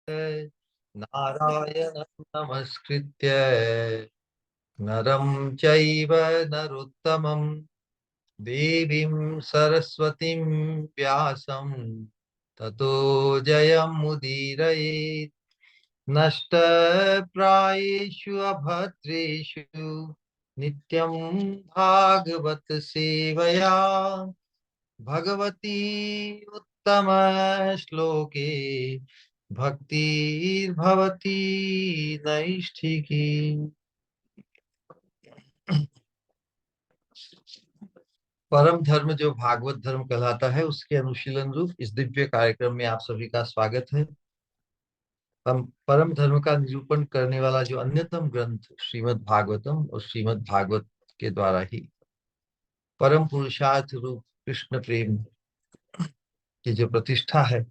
नारायणं नमस्कृत्य नरं चैव नरोत्तमं देवीं सरस्वतीं व्यासं ततो जयमुदीरयेत्। नष्टप्रायेषु अभद्रेषु नित्यं भागवत सेवया भगवती उत्तम श्लोके भक्तिर्भवती नैष्ठिकी। परम धर्म जो भागवत धर्म कहलाता है, उसके अनुशीलन रूप इस दिव्य कार्यक्रम में आप सभी का स्वागत है। हम परम धर्म का निरूपण करने वाला जो अन्यतम ग्रंथ श्रीमद् भागवतम और श्रीमद् भागवत के द्वारा ही परम पुरुषार्थ रूप कृष्ण प्रेम की जो प्रतिष्ठा है,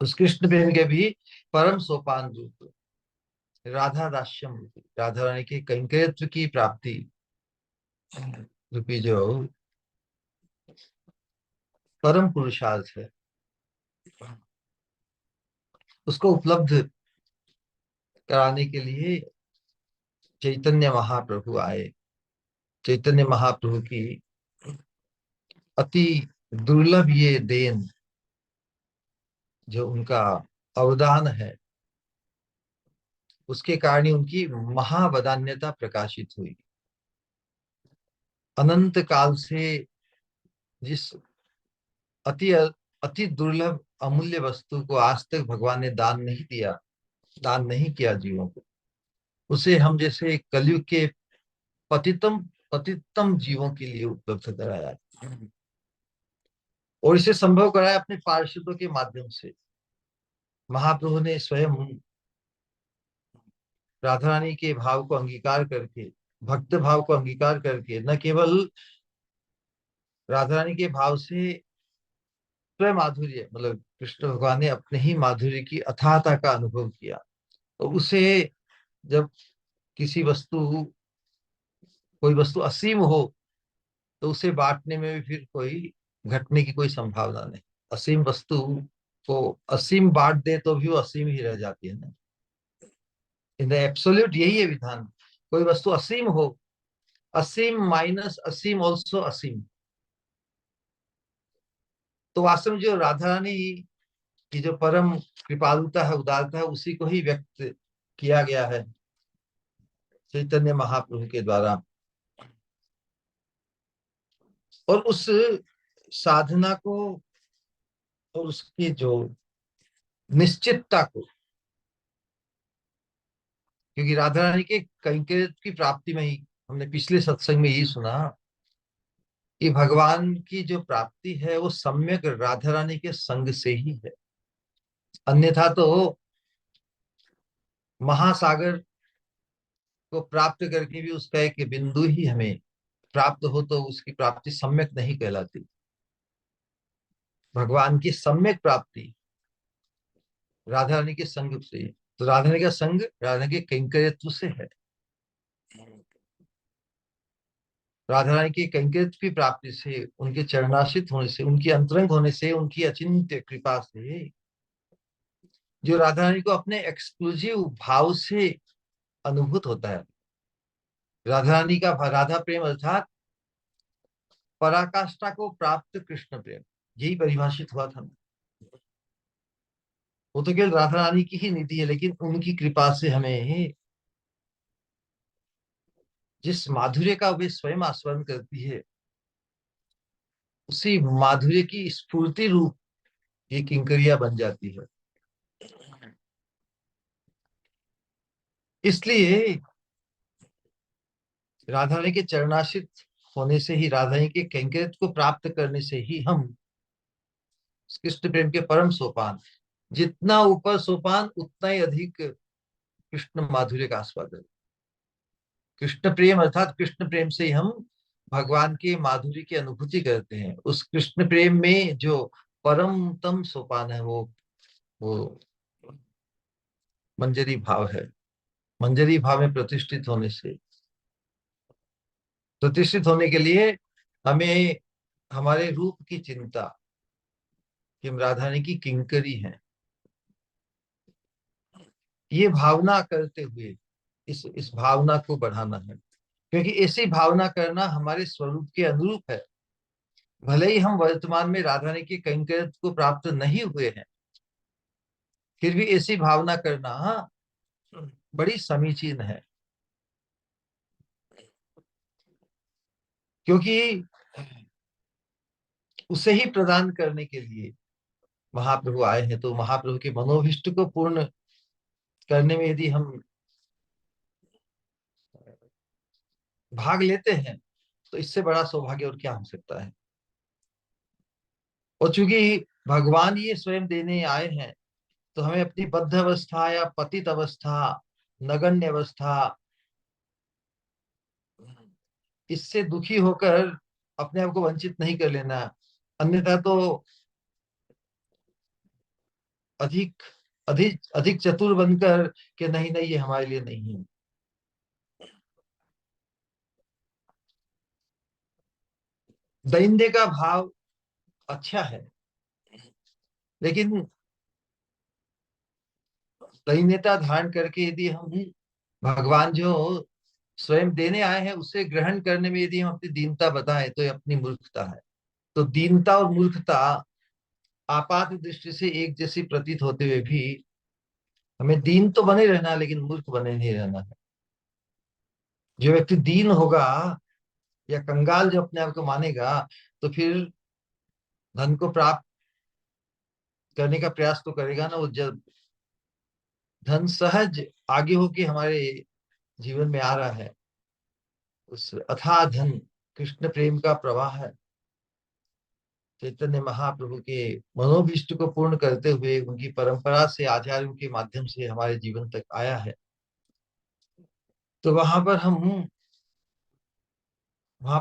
उस कृष्ण प्रेम के भी परम सोपान रूप राधा दास्यम, राधा रानी के कैंकर्यत्व की प्राप्ति रूपी जो परम पुरुषार्थ है, उसको उपलब्ध कराने के लिए चैतन्य महाप्रभु आए। चैतन्य महाप्रभु की अति दुर्लभ ये देन, जो उनका अवदान है, उसके कारण ही उनकी महावदान्यता प्रकाशित हुई। अनंत काल से जिस अति अति दुर्लभ अमूल्य वस्तु को आज तक भगवान ने दान नहीं किया जीवों को, उसे हम जैसे कलयुग के पतितम पतितम जीवों के लिए उपलब्ध कराया, और इसे संभव कराया अपने पार्षदों के माध्यम से। महाप्रभु ने स्वयं राधा रानी के भाव को अंगीकार करके, भक्त भाव को अंगीकार करके, न केवल राधा रानी के भाव से स्वयं माधुर्य, मतलब कृष्ण भगवान ने अपने ही माधुर्य की अथाहता का अनुभव किया। तो उसे जब किसी वस्तु कोई वस्तु असीम हो, तो उसे बांटने में भी फिर कोई घटने की कोई संभावना नहीं। असीम वस्तु को असीम बांट दे तो भी वो असीम ही रह जाती है ना। इन द एब्सोल्यूट यही है विधान। कोई वस्तु असीम हो, असीम माइनस असीम ऑल्सो असीम, तो वास्तव में जो राधा रानी की जो परम कृपालुता है, उदारता है, उसी को ही व्यक्त किया गया है चैतन्य महाप्रभु के द्वारा। और उस साधना को और उसकी जो निश्चितता को, क्योंकि राधा रानी के कैंकर्य की प्राप्ति में ही हमने पिछले सत्संग में यही सुना कि भगवान की जो प्राप्ति है वो सम्यक राधा रानी के संग से ही है। अन्यथा तो महासागर को प्राप्त करके भी उसका एक बिंदु ही हमें प्राप्त हो तो उसकी प्राप्ति सम्यक नहीं कहलाती। भगवान की सम्यक प्राप्ति राधा रानी के संग से, तो राधा रानी का संग राधा रानी के कैंकर्यत्व से है। राधा रानी की कैंकर्यत्व की प्राप्ति से, उनके चरणाश्रित होने से, उनकी अंतरंग होने से, उनकी अचिंत्य कृपा से, जो राधा रानी को अपने एक्सक्लूसिव भाव से अनुभूत होता है। राधा रानी का राधा प्रेम अर्थात पराकाष्ठा को प्राप्त कृष्ण प्रेम, यही परिभाषित हुआ था। वो तो केवल राधा रानी की ही निधि है, लेकिन उनकी कृपा से हमें जिस माधुर्य का वे स्वयं आस्वादन करती है, उसी माधुर्य की स्फूर्ति रूप ये किंकरिया बन जाती है। इसलिए राधा रानी के चरणाश्रित होने से ही, राधा रानी के कैंकर्य को प्राप्त करने से ही हम कृष्ण प्रेम के परम सोपान, जितना ऊपर सोपान उतना ही अधिक कृष्ण माधुर्य का आस्वादन। कृष्ण प्रेम अर्थात कृष्ण प्रेम से ही हम भगवान के माधुर्य की अनुभूति करते हैं। उस कृष्ण प्रेम में जो परमतम सोपान है, वो मंजरी भाव है। मंजरी भाव में प्रतिष्ठित होने के लिए हमें हमारे रूप की चिंता कि हम राधा रानी की किंकरी हैं, ये भावना करते हुए इस भावना को बढ़ाना है, क्योंकि ऐसी भावना करना हमारे स्वरूप के अनुरूप है। भले ही हम वर्तमान में राधा रानी के कैंकर्य को प्राप्त नहीं हुए हैं, फिर भी ऐसी भावना करना बड़ी समीचीन है। क्योंकि उसे ही प्रदान करने के लिए महाप्रभु आए हैं, तो महाप्रभु के मनोभिष्ट को पूर्ण करने में यदि हम भाग लेते हैं, तो इससे बड़ा सौभाग्य और क्या हो सकता है। और चूंकि भगवान ये स्वयं देने आए हैं, तो हमें अपनी बद्ध अवस्था या पतित अवस्था, नगण्य अवस्था, इससे दुखी होकर अपने आप को वंचित नहीं कर लेना। अन्यथा तो अधिक अधिक अधिक चतुर बनकर कि नहीं नहीं, ये हमारे लिए नहीं है। दैन्य का भाव अच्छा है, लेकिन दैन्यता धारण करके यदि हम भगवान जो स्वयं देने आए हैं उसे ग्रहण करने में यदि हम अपनी दीनता बताएं, तो ये अपनी मूर्खता है। तो दीनता और मूर्खता आपात दृष्टि से एक जैसी प्रतीत होते हुए भी हमें दीन तो बने रहना है, लेकिन मूर्ख बने नहीं रहना है। जो व्यक्ति दीन होगा या कंगाल जो अपने आप को मानेगा, तो फिर धन को प्राप्त करने का प्रयास तो करेगा ना। वो जब धन सहज आगे होके हमारे जीवन में आ रहा है, उस अथाह धन कृष्ण प्रेम का प्रवाह है, चैतन्य महाप्रभु के मनोभीष्ट को पूर्ण करते हुए उनकी परंपरा से, आचार्यों के माध्यम से हमारे जीवन तक आया है। तो वहां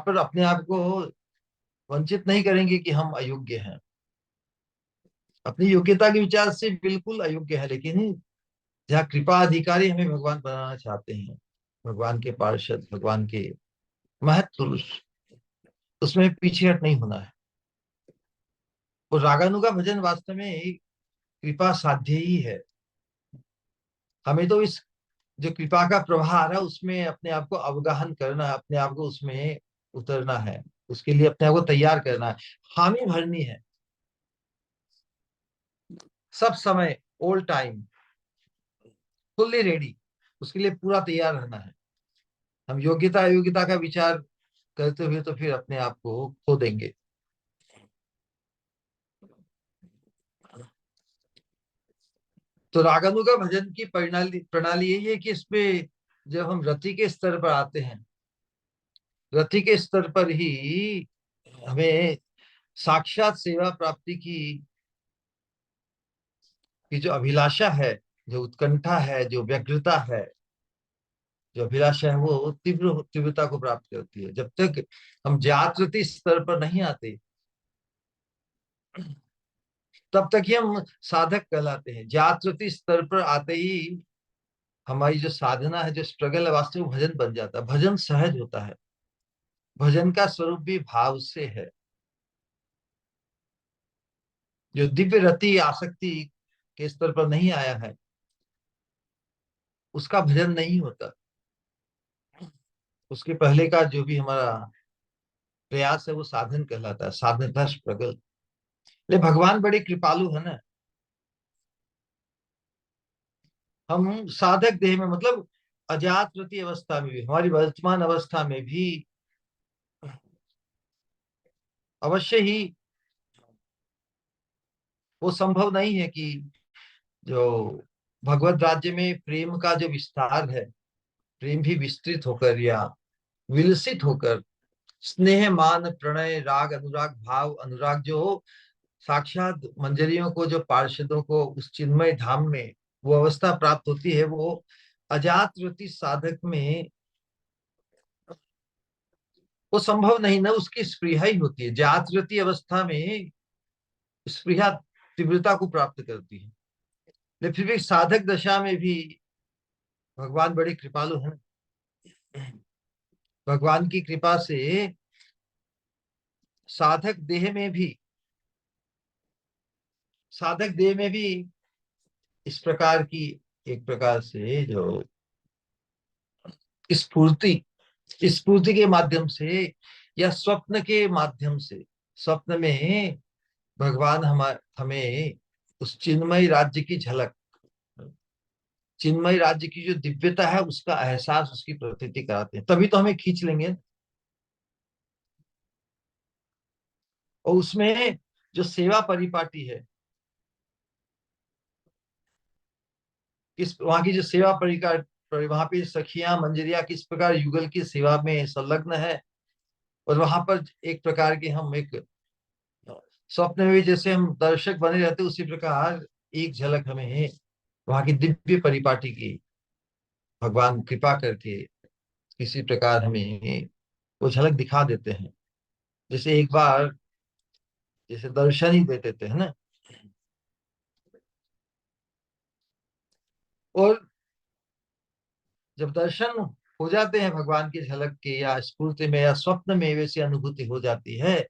पर अपने आप को वंचित नहीं करेंगे कि हम अयोग्य हैं। अपनी योग्यता के विचार से बिल्कुल अयोग्य है, लेकिन जहाँ कृपा अधिकारी हमें भगवान बनाना चाहते हैं, भगवान के पार्षद, भगवान के महत्व पुरुष, उसमें पीछे हट नहीं होना है। और रागानुगा भजन वास्तव में कृपा साध्य ही है। हमें तो इस जो कृपा का प्रवाह आ रहा है उसमें अपने आप को अवगाहन करना है, अपने आप को उसमें उतरना है, उसके लिए अपने आप को तैयार करना है, हामी भरनी है सब समय, ऑल टाइम, फुल्ली रेडी, उसके लिए पूरा तैयार रहना है। हम योग्यता अयोग्यता का विचार करते हुए तो फिर अपने आप को खो देंगे। तो रागानुगा भजन की प्रणाली प्रणाली यही है कि इसमें जब हम रति के स्तर पर आते हैं, रति के स्तर पर ही हमें साक्षात सेवा प्राप्ति की जो अभिलाषा है, जो उत्कंठा है, जो व्यग्रता है, जो अभिलाषा है, वो तीव्रता को प्राप्त करती है। जब तक हम जागृति स्तर पर नहीं आते, तब तक ही हम साधक कहलाते हैं। जागृति स्तर पर आते ही हमारी जो साधना है, जो स्ट्रगल है, वास्तविक भजन बन जाता है। भजन सहज होता है। भजन का स्वरूप भी भाव से है। जो दिव्य रति आसक्ति के स्तर पर नहीं आया है, उसका भजन नहीं होता। उसके पहले का जो भी हमारा प्रयास है वो साधन कहलाता है, साधनता स्ट्रगल। ले भगवान बड़े कृपालु है ना। हम साधक देह में, मतलब अजात प्रति अवस्था में भी, हमारी वर्तमान अवस्था में भी अवश्य ही वो संभव नहीं है कि जो भगवत राज्य में प्रेम का जो विस्तार है, प्रेम भी विस्तृत होकर या विलसित होकर, स्नेह मान प्रणय राग अनुराग भाव अनुराग जो साक्षात मंजरियों को, जो पार्षदों को उस चिन्मय धाम में वो अवस्था प्राप्त होती है, वो अजात रति साधक में वो संभव नहीं ना। उसकी स्पृहा ही होती है जात रति अवस्था में, स्पृहा तीव्रता को प्राप्त करती है। लेकिन फिर भी साधक दशा में भी भगवान बड़े कृपालु हैं। भगवान की कृपा से साधक देह में भी साधक देह में भी इस प्रकार की एक प्रकार से जो स्फूर्ति स्फूर्ति के माध्यम से या स्वप्न के माध्यम से, स्वप्न में भगवान हमें उस चिन्मय राज्य की झलक, चिन्मय राज्य की जो दिव्यता है उसका एहसास, उसकी प्रतीति कराते हैं, तभी तो हमें खींच लेंगे। और उसमें जो सेवा परिपाटी है, किस वहां की जो सेवा परिकार, वहां पे सखियां मंजरिया किस प्रकार युगल की सेवा में संलग्न है। और वहां पर एक प्रकार के हम एक स्वप्न में भी जैसे हम दर्शक बने रहते उसी प्रकार एक झलक हमें वहां की दिव्य परिपाटी की भगवान कृपा करके किसी प्रकार हमें वो झलक दिखा देते हैं। जैसे एक बार जैसे दर्शन ही दे देते हैं ना। और जब दर्शन हो जाते हैं भगवान की झलक के या स्फूर्ति में या स्वप्न में वैसी अनुभूति हो जाती है,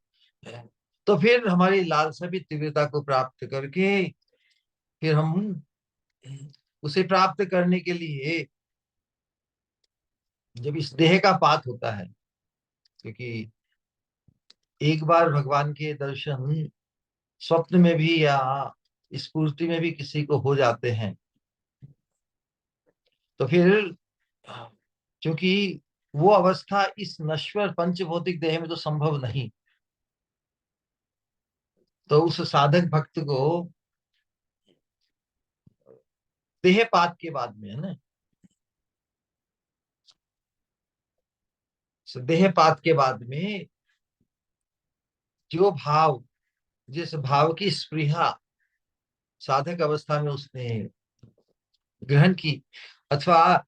तो फिर हमारी लालसा भी तीव्रता को प्राप्त करके फिर हम उसे प्राप्त करने के लिए, जब इस देह का पात होता है, क्योंकि एक बार भगवान के दर्शन स्वप्न में भी या स्फूर्ति में भी किसी को हो जाते हैं, तो फिर क्योंकि वो अवस्था इस नश्वर पंच भौतिक देह में तो संभव नहीं, तो उस साधक भक्त को देहपात के बाद में, है ना, देहपात के बाद में जो भाव, जिस भाव की स्पृहा साधक अवस्था में उसने ग्रहण की, अथवा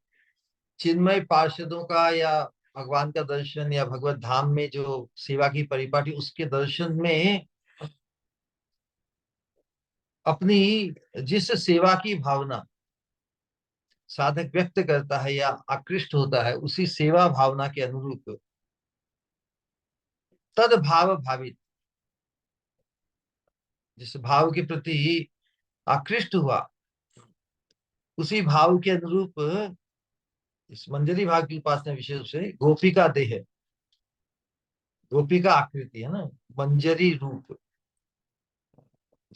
चिन्मय पार्षदों का या भगवान का दर्शन या भगवत धाम में जो सेवा की परिपाटी उसके दर्शन में अपनी जिस सेवा की भावना साधक व्यक्त करता है या आकृष्ट होता है, उसी सेवा भावना के अनुरूप तद भाव भावित, जिस भाव के प्रति आकृष्ट हुआ उसी भाव के अनुरूप इस मंजरी भाव की उपासना विशेष रूप से गोपी का देह, गोपी का आकृति, है ना, मंजरी रूप,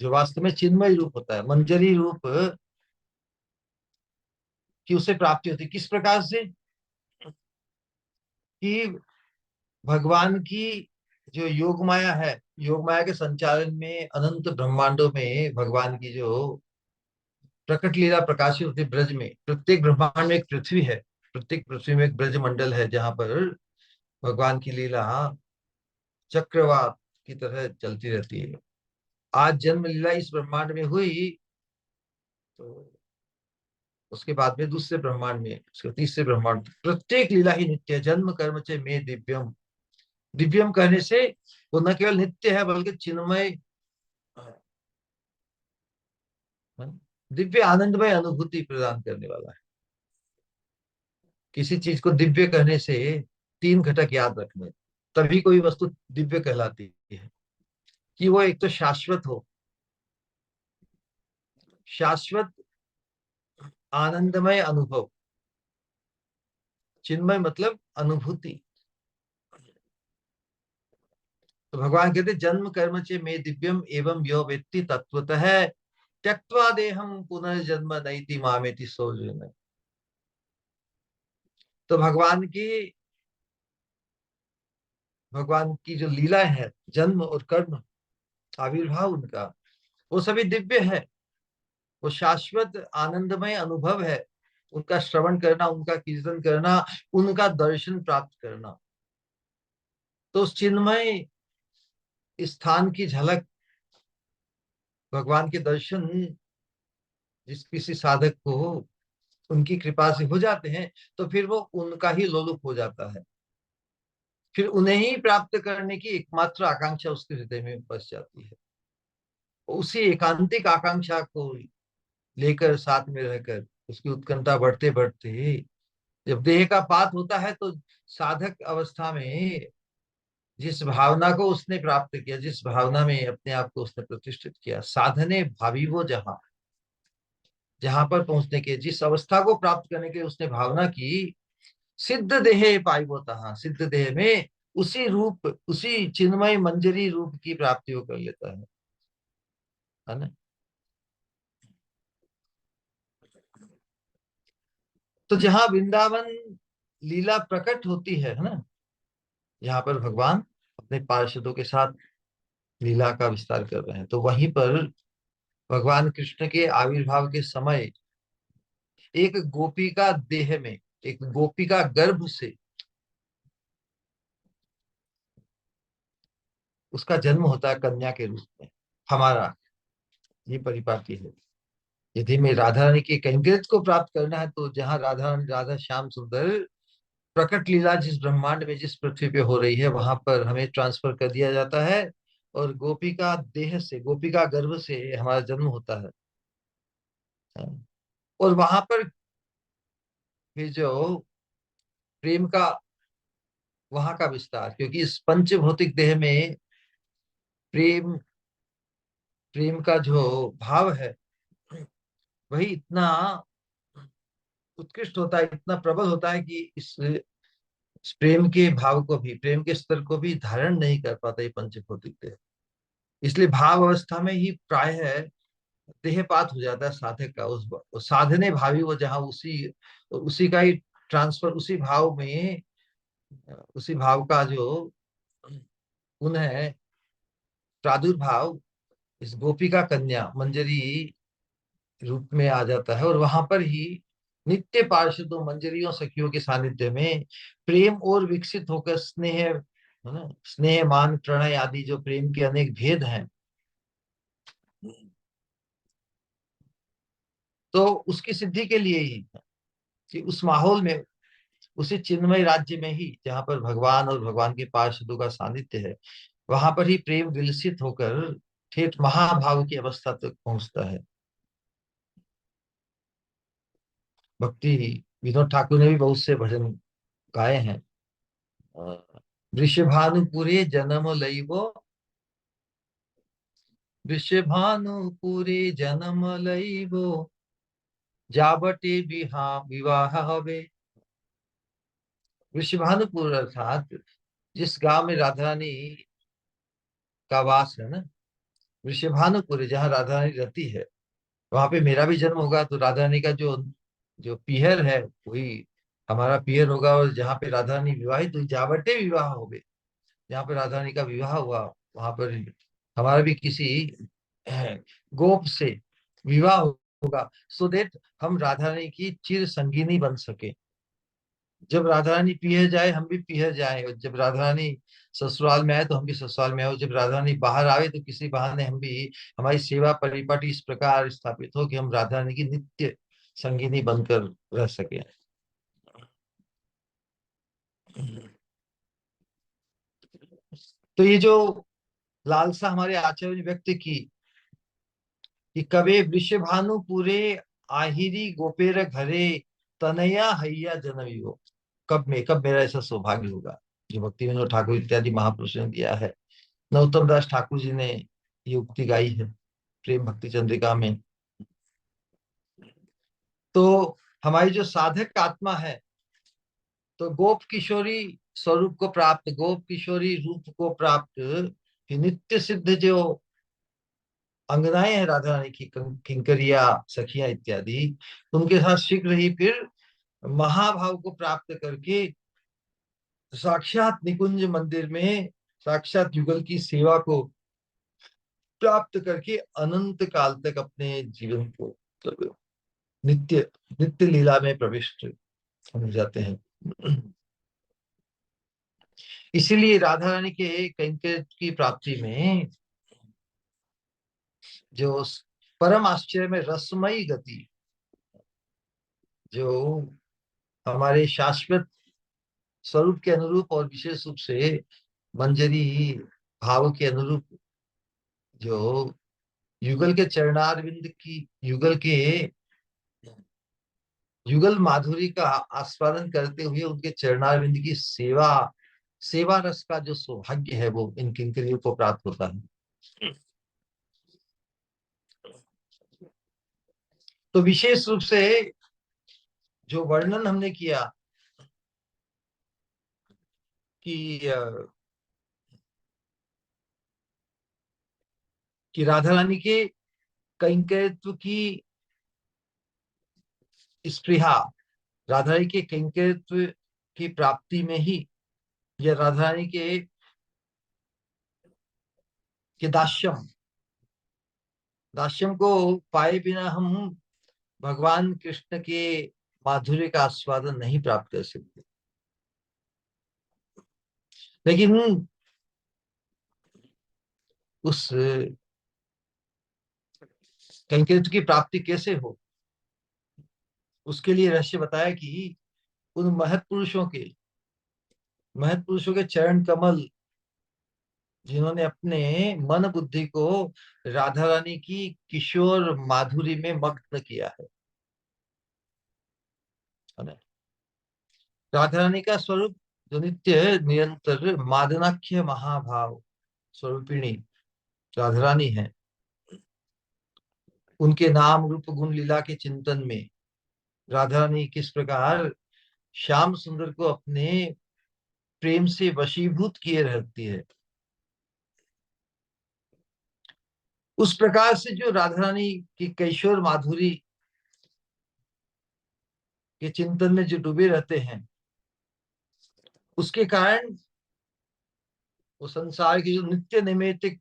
जो वास्तव में चिन्मय रूप होता है, मंजरी रूप की उसे प्राप्ति होती है। किस प्रकार से कि भगवान की जो योग माया है, योग माया के संचालन में अनंत ब्रह्मांडों में भगवान की जो प्रकट लीला प्रकाशित होती है ब्रज में, प्रत्येक ब्रह्मांड में एक पृथ्वी है, प्रत्येक पृथ्वी में एक ब्रज मंडल है जहां पर भगवान की लीला चक्रवात की तरह चलती रहती है। आज जन्म लीला इस ब्रह्मांड में हुई, तो उसके बाद में दूसरे ब्रह्मांड में, उसके तीसरे ब्रह्मांड, प्रत्येक लीला ही नित्य है। जन्म कर्म चे में दिव्यम, दिव्यम कहने से वो न केवल नित्य है बल्कि चिन्मय, दिव्य आनंदमय अनुभूति प्रदान करने वाला है। किसी चीज को दिव्य कहने से तीन घटक याद रखने, तभी कोई वस्तु दिव्य कहलाती है। कि वो एक तो शाश्वत हो, शाश्वत आनंदमय अनुभव, चिन्मय मतलब अनुभूति। तो भगवान कहते जन्म कर्म चे मे दिव्यम एवं यो वेत्ति तत्वतः त्यक्त्वा देहम पुनर्जन्म नैति मामेति सोर्जुन। तो भगवान की जो लीला है, जन्म और कर्म, आविर्भाव उनका, वो सभी दिव्य है, वो शाश्वत आनंदमय अनुभव है। उनका श्रवण करना, उनका कीर्तन करना, उनका दर्शन प्राप्त करना, तो उस चिन्मय स्थान की झलक, भगवान के दर्शन जिस किसी साधक को उनकी कृपा से हो जाते हैं, तो फिर वो उनका ही लोलुप हो जाता है, फिर उन्हें ही प्राप्त करने की एकमात्र आकांक्षा उसके हृदय में बस जाती है। उसी एकांतिक आकांक्षा को लेकर साथ में रहकर उसकी उत्कंठा बढ़ते बढ़ते जब देह का पात होता है, तो साधक अवस्था में जिस भावना को उसने प्राप्त किया, जिस भावना में अपने आप को उसने प्रतिष्ठित किया, साधने भावी वो जहां, जहां पर पहुंचने के, जिस अवस्था को प्राप्त करने के उसने भावना की, सिद्ध देहे पाइबो तहा, सिद्ध देह में उसी रूप, उसी चिन्मय मंजरी रूप की प्राप्ति वो कर लेता है ना। तो जहां वृंदावन लीला प्रकट होती है ना, यहाँ पर भगवान अपने पार्षदों के साथ लीला का विस्तार कर रहे हैं, तो वहीं पर भगवान कृष्ण के आविर्भाव के समय एक गोपी का देह में, एक गोपी का गर्भ से उसका जन्म होता है कन्या के रूप में। हमारा ये परिपाटी है। यदि में राधा रानी के कैंकर्य को प्राप्त करना है, तो जहाँ राधा रानी, राधा श्याम सुंदर प्रकट लीला जिस ब्रह्मांड में, जिस पृथ्वी पे हो रही है, वहां पर हमें ट्रांसफर कर दिया जाता है, और गोपी का देह से, गोपी का गर्भ से हमारा जन्म होता है। और वहां पर फिर जो प्रेम का, वहां का विस्तार, क्योंकि इस पंच भौतिक देह में प्रेम, प्रेम का जो भाव है वही इतना उत्कृष्ट होता है, इतना प्रबल होता है कि इस प्रेम के भाव को भी, प्रेम के स्तर को भी धारण नहीं कर पाता ये पंच भौतिक देह। इसलिए भाव अवस्था में ही प्राय है देहपात हो जाता है साधक का, उस साधने भावी वो, जहाँ उसी, उसी का ही ट्रांसफर, उसी भाव में, उसी भाव का जो गुण है, प्रादुर्भाव इस गोपिका कन्या मंजरी रूप में आ जाता है। और वहां पर ही नित्य पार्षदों, मंजरियों, सखियों के सानिध्य में प्रेम और विकसित होकर स्नेह, है ना, स्नेह, मान, प्रणय आदि जो प्रेम के अनेक भेद हैं, तो उसकी सिद्धि के लिए ही, कि उस माहौल में, उसी चिन्मय राज्य में ही जहाँ पर भगवान और भगवान के पार्षदों का सानिध्य है, वहां पर ही प्रेम विलसित होकर ठेठ महाभाव की अवस्था तक पहुंचता है। भक्ति विनोद ठाकुर ने भी बहुत से भजन गाए हैं। वृषभानुपुरे जन्म लइबो, वृषभानुपुरे जन्म लइबो, जाबटे बिहा विवाह हवे। वृषभानुपुर अर्थात जिस गांव में राधा रानी का वास है ना, वृषभानुपुर जहाँ राधा रानी रहती है, वहां पे मेरा भी जन्म होगा, तो राधा रानी का जो जो पीहर है वही हमारा पीहर होगा। और जहाँ पे राधा रानी विवाहित हुई, जावटे विवाह हो गए, जहाँ पे राधा रानी का विवाह हुआ, वहां पर हमारा भी किसी गोप से विवाह होगा, सो देट हम राधा रानी की चिर संगिनी बन सके। जब राधा रानी पीहर जाए हम भी पीहर जाए, और जब राधा रानी ससुराल में आए तो हम भी ससुराल में आए, और जब राधा रानी बाहर आवे तो किसी बहाने हम भी, हमारी सेवा परिपाटी इस प्रकार स्थापित हो कि हम राधा रानी की नित्य संगिनी बनकर रह सके। तो ये जो लालसा हमारे आचार्य ने व्यक्त की कि कवे वृषभानु पूरे आहिरी गोपेर घरे तनया हैया जनवी हो, कब मेरा ऐसा सौभाग्य होगा, जो भक्ति विनोद ठाकुर इत्यादि महापुरुषों ने दिया है। नरोत्तम दास ठाकुर जी ने ये उक्ति गाई है प्रेम भक्ति चंद्रिका में। तो हमारी जो साधक आत्मा है, तो गोप किशोरी स्वरूप को प्राप्त, गोप किशोरी रूप को प्राप्त, कि नित्य सिद्ध जो अंगनाएं हैं राधा रानी की, किंकरिया, सखियां इत्यादि, उनके साथ शीघ्र ही फिर महाभाव को प्राप्त करके साक्षात निकुंज मंदिर में साक्षात युगल की सेवा को प्राप्त करके अनंत काल तक अपने जीवन को, मतलब नित्य, नित्य लीला में प्रविष्ट हो जाते हैं। इसीलिए राधा रानी के कैंकर की प्राप्ति में जो परम आश्चर्य में रसमयी गति, जो हमारे शाश्वत स्वरूप के अनुरूप, और विशेष रूप से मंजरी भाव के अनुरूप, जो युगल के चरणारविंद की, युगल के युगल माधुरी का आस्वादन करते हुए उनके चरणारविंद की सेवा, सेवा रस का जो सौभाग्य है, वो इन किंकरियों को प्राप्त होता है। तो विशेष रूप से जो वर्णन हमने किया कि कि राधा रानी के कैंकर्यत्व की स्पृहा, राधा रानी के कैंकर्यत्व की प्राप्ति में ही, या राधा रानी के दास्यम दास्यम को पाए बिना हम भगवान कृष्ण के माधुर्य का आस्वादन नहीं प्राप्त कर सकते। लेकिन उस कैंकर्यत्व की प्राप्ति कैसे हो, उसके लिए रहस्य बताया कि उन महत पुरुषों के चरण कमल, जिन्होंने अपने मन बुद्धि को राधा रानी की किशोर माधुरी में मग्न किया है ना। राधा रानी का स्वरूप जो नित्य निरंतर मादनाख्य महाभाव स्वरूपिणी राधा रानी है, उनके नाम रूप गुण लीला के चिंतन में राधा रानी किस प्रकार श्याम सुंदर को अपने प्रेम से वशीभूत किए रहती है, उस प्रकार से जो राधा रानी की कैशोर माधुरी के चिंतन में जो डूबे रहते हैं, उसके कारण वो संसार की जो नित्य नैमित्तिक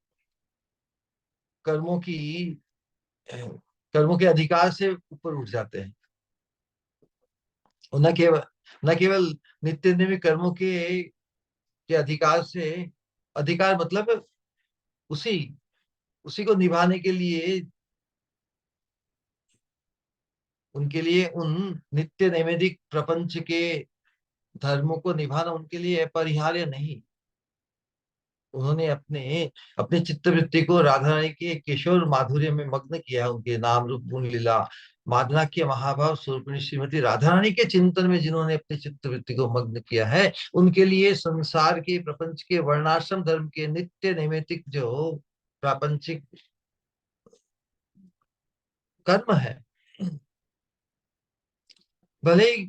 कर्मों की कर्मों के अधिकार से ऊपर उठ जाते हैं। और न केवल नित्य नैमित्तिक कर्मों के अधिकार से, अधिकार मतलब उसी उसी को निभाने के लिए, उनके लिए उन नित्य नैमित्तिक प्रपंच के धर्मों को निभाना उनके लिए अपरिहार्य नहीं। उन्होंने अपने अपने चित्तवृत्ति को राधा रानी के किशोर माधुर्य में मग्न किया है, उनके नाम रूप गुण लीला मादना के महाभाव स्वरूपिणी श्रीमती राधा रानी के चिंतन में जिन्होंने अपने चित्तवृत्ति को मग्न किया है, उनके लिए संसार के प्रपंच के वर्णाश्रम धर्म के नित्य नैमित्तिक जो प्रापंचिक कर्म है, भले ही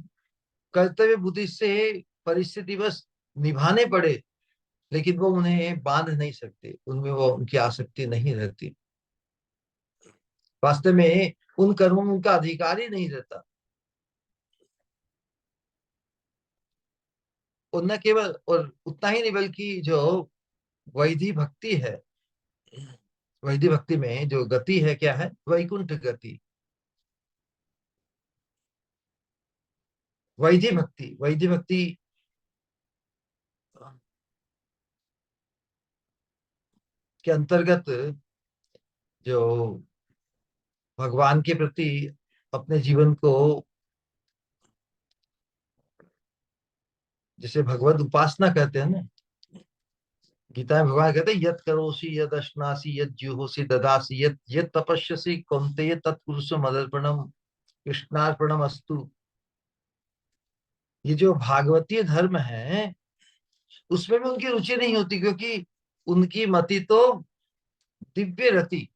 कर्तव्य बुद्धि से परिस्थिति बस निभाने पड़े, लेकिन वो उन्हें बांध नहीं सकते, उनमें वो उनकी आसक्ति नहीं रहती। वास्तव में उन कर्मों में उनका अधिकार ही नहीं रहता। और न केवल, और उतना ही नहीं बल्कि जो वैधि भक्ति है, वैधि भक्ति में जो गति है क्या है, वैकुंठ गति। वैधि भक्ति के अंतर्गत जो भगवान के प्रति अपने जीवन को, जिसे भगवत उपासना कहते हैं ना, गीता में भगवान कहते हैं यत करोसि यद अश्नासि यद जुहोसि ददासि यत यत तपस्यसि कौन्तेय तत्कुरुषु मदर्पणम कृष्णार्पणम अस्तु। ये जो भागवतीय धर्म है, उसमें भी उनकी रुचि नहीं होती, क्योंकि उनकी मति तो दिव्य रति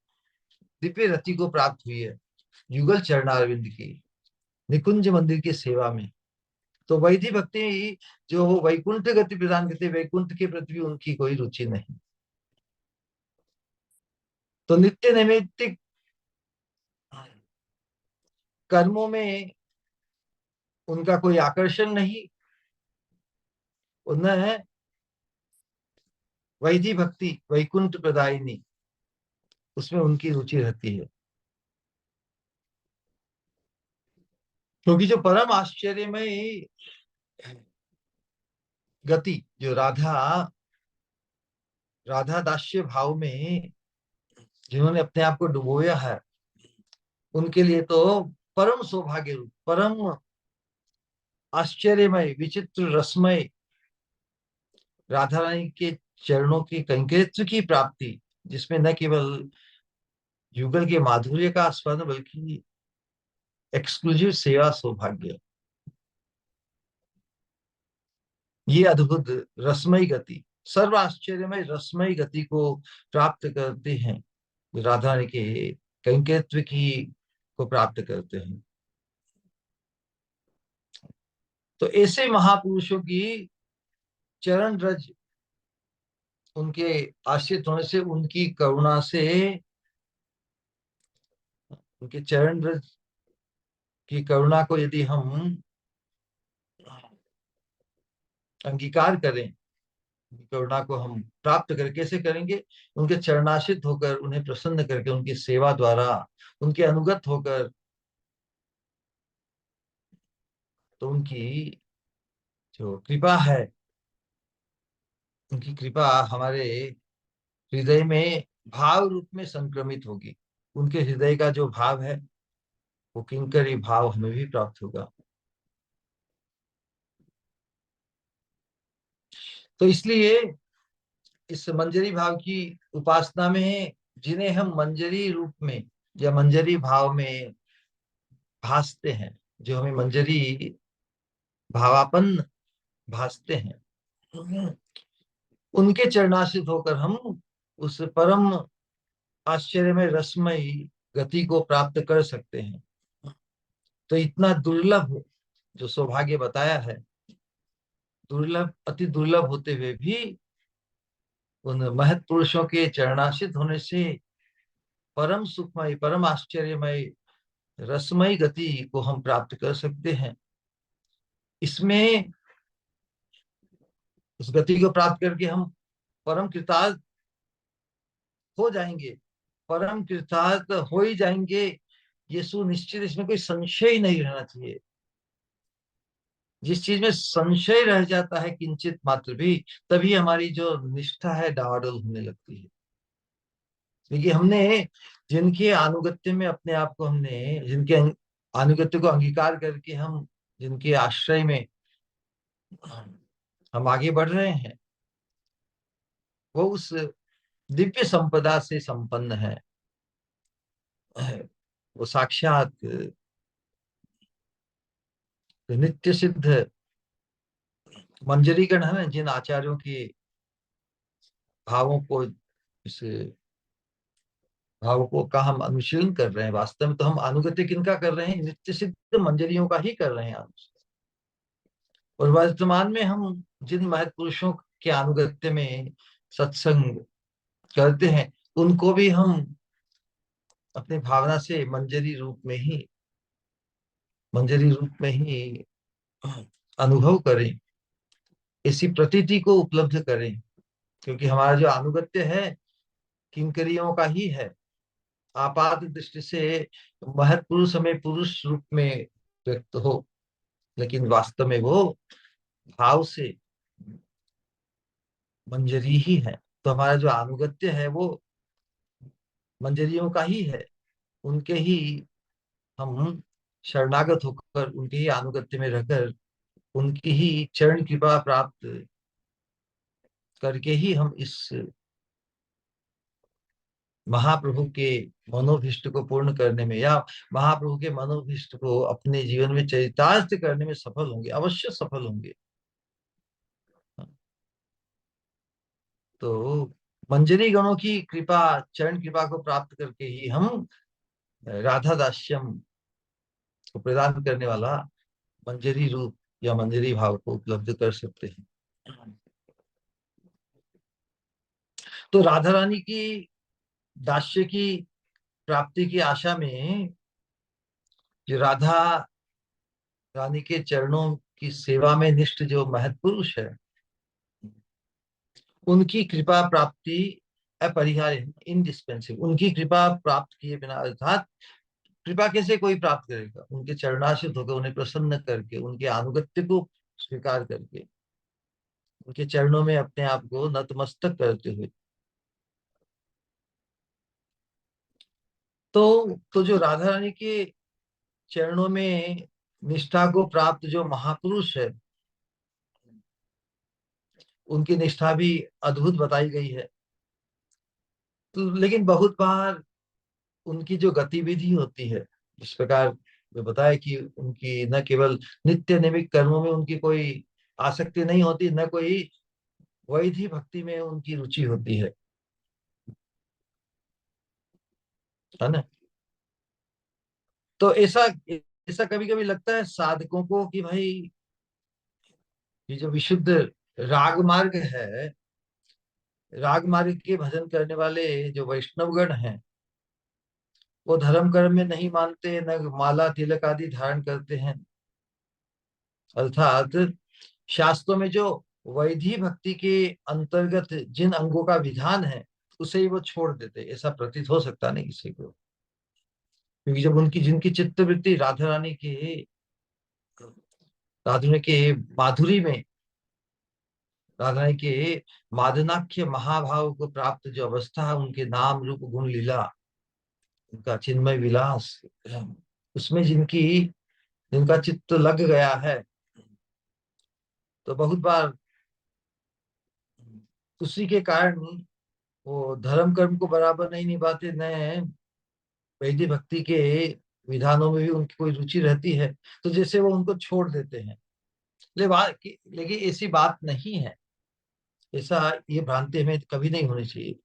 दिव्य रति को प्राप्त हुई है युगल चरणारविंद की निकुंज मंदिर की सेवा में। तो वैधि भक्ति जो वैकुंठ गति प्रदान करती है, वैकुंठ के प्रति भी उनकी कोई रुचि नहीं। तो नित्य नैमित्तिक कर्मों में उनका कोई आकर्षण नहीं, उन्हें है वैधि भक्ति वैकुंठ प्रदायिनी, उसमें उनकी रुचि रहती है। क्योंकि जो परम आश्चर्यमय गति जो राधा दास्य भाव में जिन्होंने अपने आप को डुबोया है, उनके लिए तो परम सौभाग्य रूप, परम आश्चर्यमय विचित्र रसमय राधा रानी के चरणों की कैंकर्यत्व की प्राप्ति, जिसमें न केवल युगल के माधुर्य का आस्वादन बल्कि एक्सक्लूसिव सेवा सौभाग्य, ये अद्भुत रसमयी गति, सर्व आश्चर्यमय रसमयी गति को प्राप्त करते हैं राधा रानी के कैंकर्यत्व की को प्राप्त करते हैं। तो ऐसे महापुरुषों की चरण रज, उनके आश्रित होने से, उनकी करुणा से, उनके चरण रज की करुणा को यदि हम अंगीकार करें, करुणा को हम प्राप्त कर कैसे करेंगे? उनके चरणाश्रित होकर, उन्हें प्रसन्न करके, उनकी सेवा द्वारा, उनके अनुगत होकर। तो उनकी जो कृपा है, उनकी कृपा हमारे हृदय में भाव रूप में संक्रमित होगी। उनके हृदय का जो भाव है, वो किंकरी भाव हमें भी प्राप्त होगा। तो इसलिए इस मंजरी भाव की उपासना में, जिन्हें हम मंजरी रूप में या मंजरी भाव में भासते हैं, जो हमें मंजरी भावापन्न भासते हैं, उनके चरणाश्रित होकर हम उस परम आश्चर्य में रसमयी गति को प्राप्त कर सकते हैं। तो इतना दुर्लभ जो सौभाग्य बताया है, दुर्लभ, अति दुर्लभ होते हुए भी उन महत् पुरुषों के चरणाश्रित होने से परम सुखमय, परम आश्चर्यमय, रसमयी गति को हम प्राप्त कर सकते हैं। इसमें उस गति को प्राप्त करके हम परम कृतार्थ हो जाएंगे, परम कृतार्थ हो ही जाएंगे, ये सुनिश्चित, इसमें कोई संशय ही नहीं रहना चाहिए। जिस चीज में संशय रह जाता है किंचित मात्र भी, तभी हमारी जो निष्ठा है डावाडोल होने लगती है। क्योंकि हमने जिनके अनुगत्य में अपने आप को, हमने जिनके अनुगत्य को अंगीकार करके हम जिनके आश्रय में हम आगे बढ़ रहे हैं, वो उस दिव्य संपदा से संपन्न है। वो साक्षात नित्य सिद्ध मंजरीगण है, जिन आचार्यों के भावों को, इस भाव को का हम अनुशीलन कर रहे हैं। वास्तव में तो हम अनुगत्य किनका कर रहे हैं? नित्य सिद्ध मंजरियों का ही कर रहे हैं अनुशीलन। और वर्तमान में हम जिन महत् पुरुषों के अनुगत्य में सत्संग करते हैं, उनको भी हम अपने भावना से मंजरी रूप में ही अनुभव करें, इसी प्रतीति को उपलब्ध करें। क्योंकि हमारा जो अनुगत्य है किंकरियों का ही है। आपात दृष्टि से महत् पुरुष हमें पुरुष रूप में व्यक्त हो, लेकिन वास्तव में वो भाव से मंजरी ही है। तो हमारा जो अनुगत्य है वो मंजरियों का ही है। उनके ही हम शरणागत होकर, उनके ही अनुगत्य में रहकर, उनकी ही चरण कृपा प्राप्त करके ही हम इस महाप्रभु के मनोभीष्ट को पूर्ण करने में, या महाप्रभु के मनोभीष्ट को अपने जीवन में चरितार्थ करने में सफल होंगे, अवश्य सफल होंगे। तो मंजरी गणों की कृपा, चरण कृपा को प्राप्त करके ही हम राधा दास्यम को प्रदान करने वाला मंजरी रूप या मंजरी भाव को उपलब्ध कर सकते हैं। तो राधा रानी की दास्य की प्राप्ति की आशा में, जो राधा रानी के चरणों की सेवा में निष्ठ जो महत्पुरुष है, उनकी कृपा प्राप्ति अपरिहार्य, इंडिस्पेंसिबल। उनकी कृपा प्राप्त किए बिना, अर्थात कृपा कैसे कोई प्राप्त करेगा? उनके चरणाश्रित होकर, उन्हें प्रसन्न करके, उनके अनुगत्य को स्वीकार करके, उनके चरणों में अपने आप को नतमस्तक करते हुए। तो जो राधा रानी के चरणों में निष्ठा को प्राप्त जो महापुरुष है, उनकी निष्ठा भी अद्भुत बताई गई है। तो लेकिन बहुत बार उनकी जो गतिविधि होती है, इस प्रकार जो बताया कि उनकी न केवल नित्य नैमिक कर्मों में उनकी कोई आसक्ति नहीं होती, न कोई वैधि भक्ति में उनकी रुचि होती है ना? तो ऐसा ऐसा कभी कभी लगता है साधकों को कि भाई ये जो विशुद्ध राग मार्ग है, राग मार्ग के भजन करने वाले जो वैष्णवगण हैं, वो धर्म कर्म में नहीं मानते, न माला तिलक आदि धारण करते हैं, अर्थात शास्त्रों में जो वैधि भक्ति के अंतर्गत जिन अंगों का विधान है उसे ही वो छोड़ देते। ऐसा प्रतीत हो सकता नहीं किसी को, क्योंकि जब उनकी जिनकी चित्तवृत्ति राधा रानी के माधुरी में, राधा रानी के मादनाख्य महाभाव को प्राप्त जो अवस्था है, उनके नाम रूप गुण लीला, उनका चिन्मय विलास, उसमें जिनकी जिनका चित्त लग गया है, तो बहुत बार उसी के कारण वो धर्म कर्म को बराबर नहीं निभाते, न वैदिक भक्ति के विधानों में भी उनकी कोई रुचि रहती है, तो जैसे वो उनको छोड़ देते हैं। लेकिन ऐसी बात नहीं है। ऐसा ये भ्रांति हमें कभी नहीं होनी चाहिए।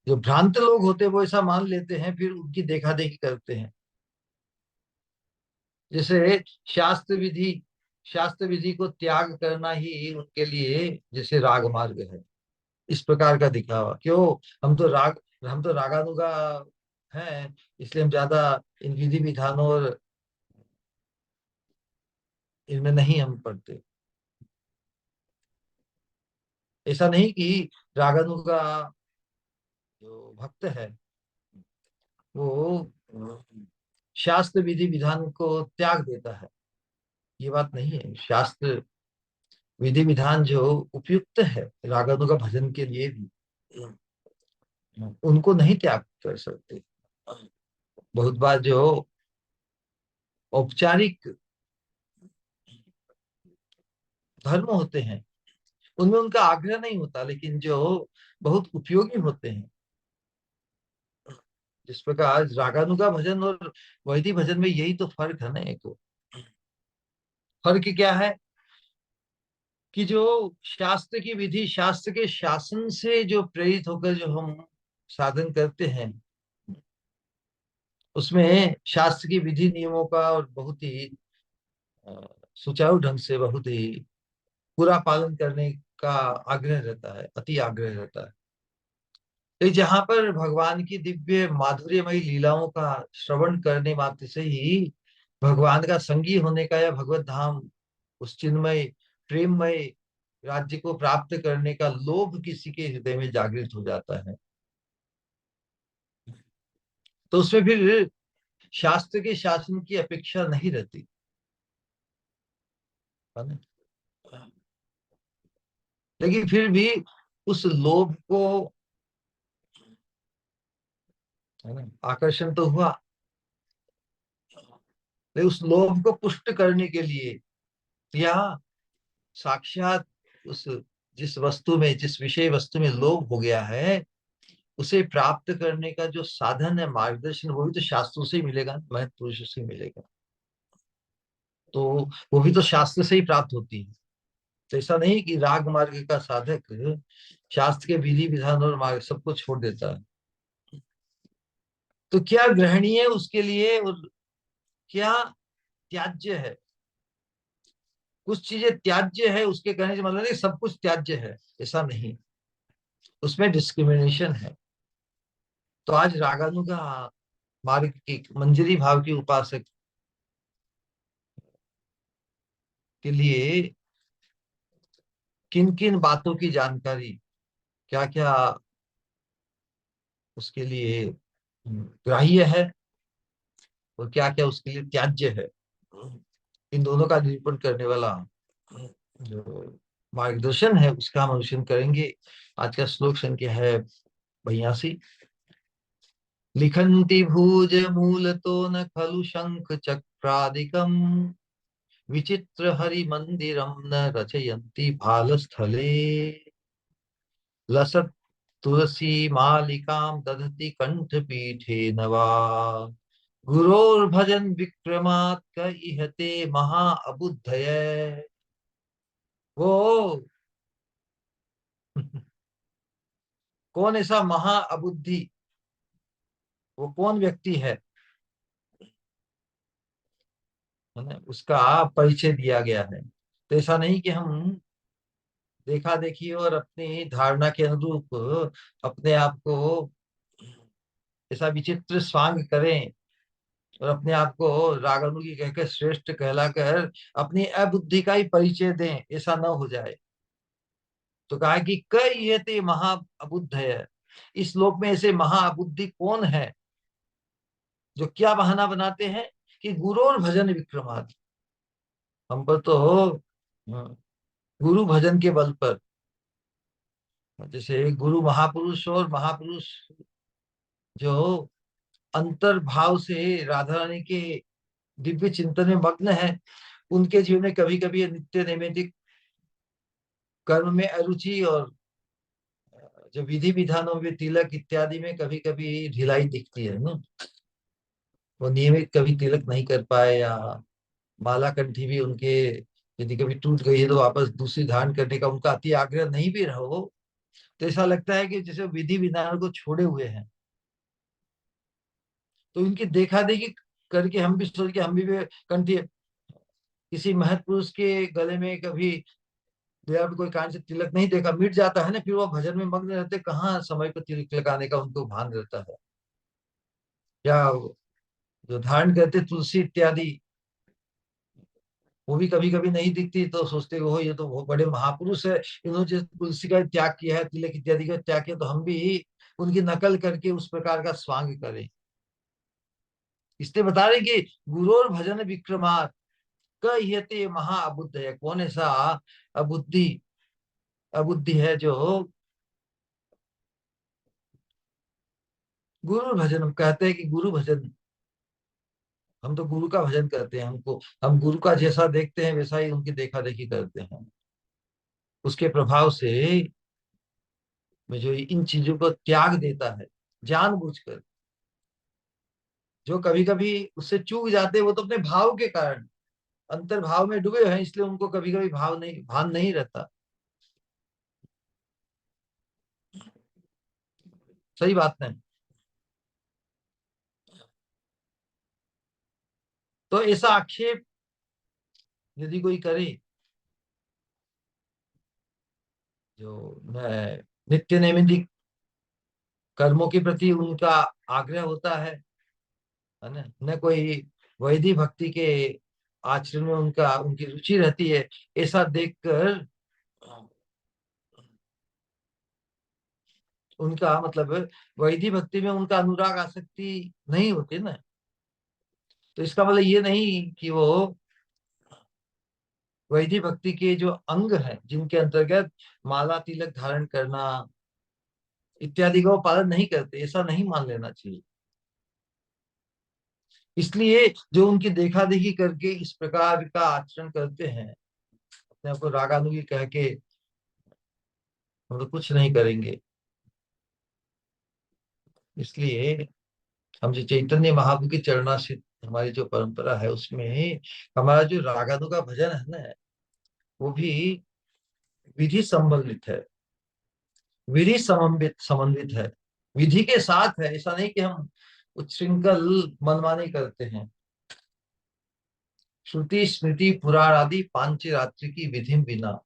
जो भ्रांत लोग होते हैं वो ऐसा मान लेते हैं, फिर उनकी देखा देखी करते हैं। जैसे शास्त्र विधि शास्त्र विधि को त्याग करना ही उनके लिए जैसे राग मार्ग है, इस प्रकार का दिखावा। क्यों? हम तो रागानुगा हैं, इसलिए हम ज्यादा इन विधि विधानों और इनमें नहीं हम पढ़ते। ऐसा नहीं कि रागानुगा जो भक्त है वो शास्त्र विधि विधान को त्याग देता है, ये बात नहीं है। शास्त्र विधि विधान जो उपयुक्त है रागानुगा भजन के लिए भी, उनको नहीं त्याग कर सकते। बहुत बार जो औपचारिक धर्म होते हैं उनमें उनका आग्रह नहीं होता, लेकिन जो बहुत उपयोगी होते हैं, जिस प्रकार रागानुगा भजन और वैदिक भजन में यही तो फर्क है ना। एक तो फर्क क्या है कि जो शास्त्र की विधि, शास्त्र के शासन से जो प्रेरित होकर जो हम साधन करते हैं, उसमें शास्त्र की विधि नियमों का और बहुत ही अ, सुचारू ढंग से, बहुत ही पूरा पालन करने का आग्रह रहता है, अति आग्रह रहता है। तो जहां पर भगवान की दिव्य माधुर्यमयी लीलाओं का श्रवण करने मात्र से ही भगवान का संगी होने का या भगवत धाम, उस चिन्मय प्रेममय राज्य को प्राप्त करने का लोभ किसी के हृदय में जागृत हो जाता है, तो उसमें फिर शास्त्र के शासन की अपेक्षा नहीं रहती, है ना? लेकिन फिर भी उस लोभ को, है ना, आकर्षण तो हुआ, लेकिन उस लोभ को पुष्ट करने के लिए या साक्षात उस जिस विषय वस्तु में लोभ हो गया है, उसे प्राप्त करने का जो साधन है, मार्गदर्शन, वो भी तो शास्त्रों से ही मिलेगा, महत्व पुरुषों से ही मिलेगा। तो वो भी तो शास्त्र से ही प्राप्त होती है। तो ऐसा नहीं कि राग मार्ग का साधक शास्त्र के विधि विधान और मार्ग सबको छोड़ देता है। तो क्या ग्रहणीय उसके लिए और क्या त्याज्य है? कुछ चीजें त्याज्य है, उसके कहने से मतलब नहीं सब कुछ त्याज्य है, ऐसा नहीं। उसमें डिस्क्रिमिनेशन है। तो आज रागानुगा मार्ग की मंजरी भाव की उपासक के लिए किन किन बातों की जानकारी, क्या क्या उसके लिए ग्राह्य है और क्या क्या उसके लिए त्याज्य है, इन दोनों का निरूपण करने वाला जो मार्गदर्शन है उसका हम अनुसरण करेंगे। आज का श्लोक संख्या है 82। लिखन्ति भुज मूलतो न खलु शंख चक्रादिकम, विचित्र हरि मंदिरम न रचयन्ति भालस्थले, लसत् तुलसी मालिकां दधति कंठ पीठे नवा, गुरोर्भजन विक्रमात् क इहते महा अबुद्धये। वो कौन ऐसा महा अबुद्धि, वो कौन व्यक्ति है है ना, उसका परिचय दिया गया है। तो ऐसा नहीं कि हम देखा देखी और अपनी धारणा के अनुरूप अपने आप को ऐसा विचित्र स्वांग करें और अपने आप को रागानुगी कहकर श्रेष्ठ कहलाकर अपनी अबुद्धि का ही परिचय दें, ऐसा न हो जाए। तो कहा कि कई ये ते महा अबुद्ध है। इस लोक में ऐसे महाबुद्धि कौन है जो क्या बहाना बनाते हैं कि गुरु और भजन विक्रमार्क। हम पर तो गुरु भजन के बल पर, जैसे गुरु महापुरुष और महापुरुष जो अंतर्भाव से राधा रानी के दिव्य चिंतन में मग्न है, उनके जीवन में कभी कभी नित्य नैमित्तिक कर्म में अरुचि और जो विधि विधानों में तिलक इत्यादि में कभी कभी ढिलाई दिखती है ना। वो नियमित कभी तिलक नहीं कर पाए, या माला कंठी भी उनके यदि कभी टूट गई है तो वापस दूसरी धारण करने का उनका अति आग्रह नहीं भी रहो, तो ऐसा लगता है कि जैसे विधि विधान को छोड़े हुए हैं। तो इनकी देखा देखी करके हम भी सोच के हम भी कंठी किसी महत पुरुष के गले में कभी दया भी कोई कारण से तिलक नहीं देखा, मिट जाता है ना, फिर वो भजन में मग्न रहते, कहाँ समय पर तिलक लगाने का उनको भान रहता है। या जो धारण करते तुलसी इत्यादि, वो भी कभी कभी नहीं दिखती, तो सोचते हो ये तो बहुत बड़े महापुरुष है, इन्होंने जो तुलसी का त्याग किया है, तिलक इत्यादि का त्याग किया, तो हम भी उनकी नकल करके उस प्रकार का स्वांग करें। इसलिए बता रहे कि गुरु और भजन विक्रमार्क कहते महाअबुद्ध है। कौन ऐसा अबुद्धि अबुद्धि है जो गुरु भजन, हम कहते हैं कि गुरु भजन, हम तो गुरु का भजन करते हैं, हमको हम गुरु का जैसा देखते हैं वैसा ही उनकी देखा देखी करते हैं। उसके प्रभाव से में जो इन चीजों को त्याग देता है जानबूझकर, जो कभी कभी उससे चूक जाते हैं, वो तो अपने भाव के कारण अंतर्भाव में डूबे हैं, इसलिए उनको कभी कभी भाव नहीं भान नहीं रहता। सही बात नहीं। तो ऐसा आक्षेप यदि कोई करे, जो नित्य नैमित्तिक कर्मों के प्रति उनका आग्रह होता है ना, न कोई वैदिक भक्ति के आचरण में उनका उनकी रुचि रहती है, ऐसा देखकर उनका मतलब वैदिक भक्ति में उनका अनुराग आसक्ति नहीं होती ना, तो इसका मतलब ये नहीं कि वो वैदिक भक्ति के जो अंग हैं जिनके अंतर्गत माला तिलक धारण करना इत्यादि का वो पालन नहीं करते, ऐसा नहीं मान लेना चाहिए। इसलिए जो उनकी देखा देखी करके इस प्रकार का आचरण करते हैं, अपने आप को रागानुगी कह के, हम तो कुछ नहीं करेंगे। इसलिए हम जो चैतन्य महाप्रभु की चरणाश्रित हमारी जो परंपरा है, उसमें हमारा जो रागानु का भजन है ना, वो भी विधि संबंधित है, विधि समन्वित समन्वित है, विधि के साथ है। ऐसा नहीं कि हम उच्छृंखल मनमानी करते हैं। श्रुति स्मृति पुराण आदि पांचरात्रि की विधि बिना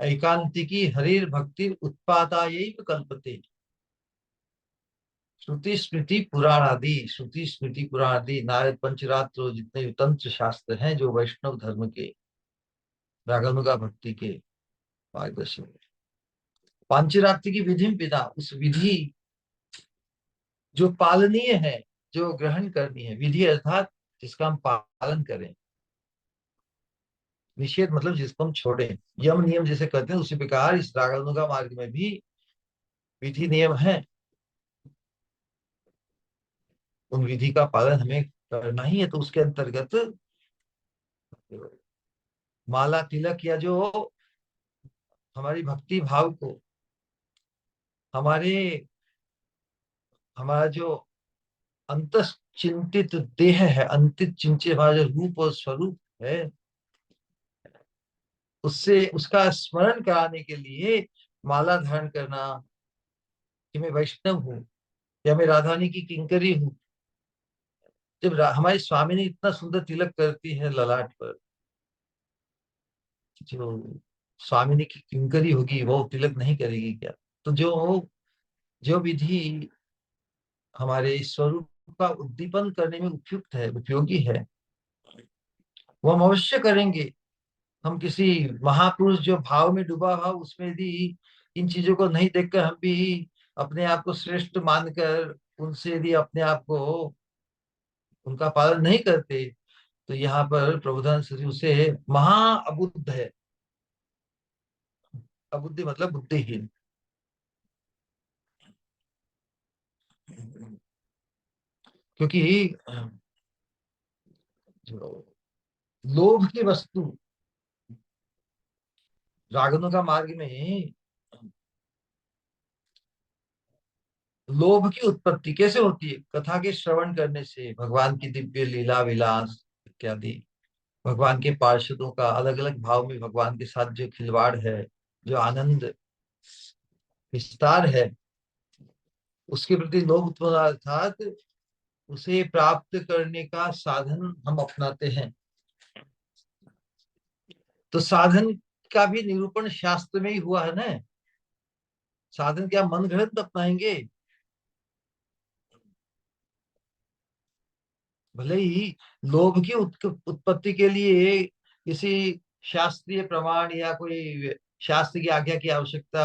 एकांतिकी हरिर भक्ति उत्पादायैव कल्पते। श्रुति स्मृति पुराण आदि नारद पंचरात्र जितने तंत्र शास्त्र हैं जो वैष्णव धर्म के रागानुगा भक्ति के मार्गदर्शन, पांचरात्रि की विधि बिना, उस विधि जो पालनीय है, जो ग्रहण करनी है, विधि अर्थात जिसका हम पालन करें, निषेध मतलब जिसको हम छोड़ें, यम नियम जैसे कहते हैं, उसी प्रकार इस रागानुगा मार्ग में भी विधि नियम है। उन विधि का पालन हमें करना ही है। तो उसके अंतर्गत माला तिलक या जो हमारी भक्ति भाव को, हमारे हमारा जो अंत चिंतित देह है, अंतित चिंतित हमारा जो रूप और स्वरूप है, उससे उसका स्मरण कराने के लिए माला धारण करना, कि मैं वैष्णव हूँ या मैं राधानी की किंकरी हूँ, जब हमारी स्वामी ने इतना सुंदर तिलक करती है ललाट पर, जो स्वामिनी की किंकरी होगी वो तिलक नहीं करेगी क्या? तो जो जो विधि हमारे स्वरूप का उद्दीपन करने में उपयुक्त है, उपयोगी है, वो हम अवश्य करेंगे। हम किसी महापुरुष जो भाव में डूबा हुआ, उसमें भी इन चीजों को नहीं देखकर हम भी अपने आप को श्रेष्ठ मानकर उनसे यदि अपने आप को उनका पालन नहीं करते, तो यहाँ पर प्रबोधन श्री उसे महा अबुद्ध है। अबुद्धि मतलब बुद्धिहीन। क्योंकि जो लोभ की वस्तु, रागनों का मार्ग में लोभ की उत्पत्ति कैसे होती है? कथा के श्रवण करने से, भगवान की दिव्य लीला विलास इत्यादि, भगवान के पार्षदों का अलग अलग भाव में भगवान के साथ जो खिलवाड़ है, जो आनंद विस्तार है, उसके प्रति लोभ उत्पन्न, अर्थात उसे प्राप्त करने का साधन हम अपनाते हैं। तो साधन का भी निरूपण शास्त्र में ही हुआ है ना। साधन क्या मन घड़त अपनाएंगे? भले ही लोभ की उत्पत्ति के लिए किसी शास्त्रीय प्रमाण या कोई शास्त्र की आज्ञा की आवश्यकता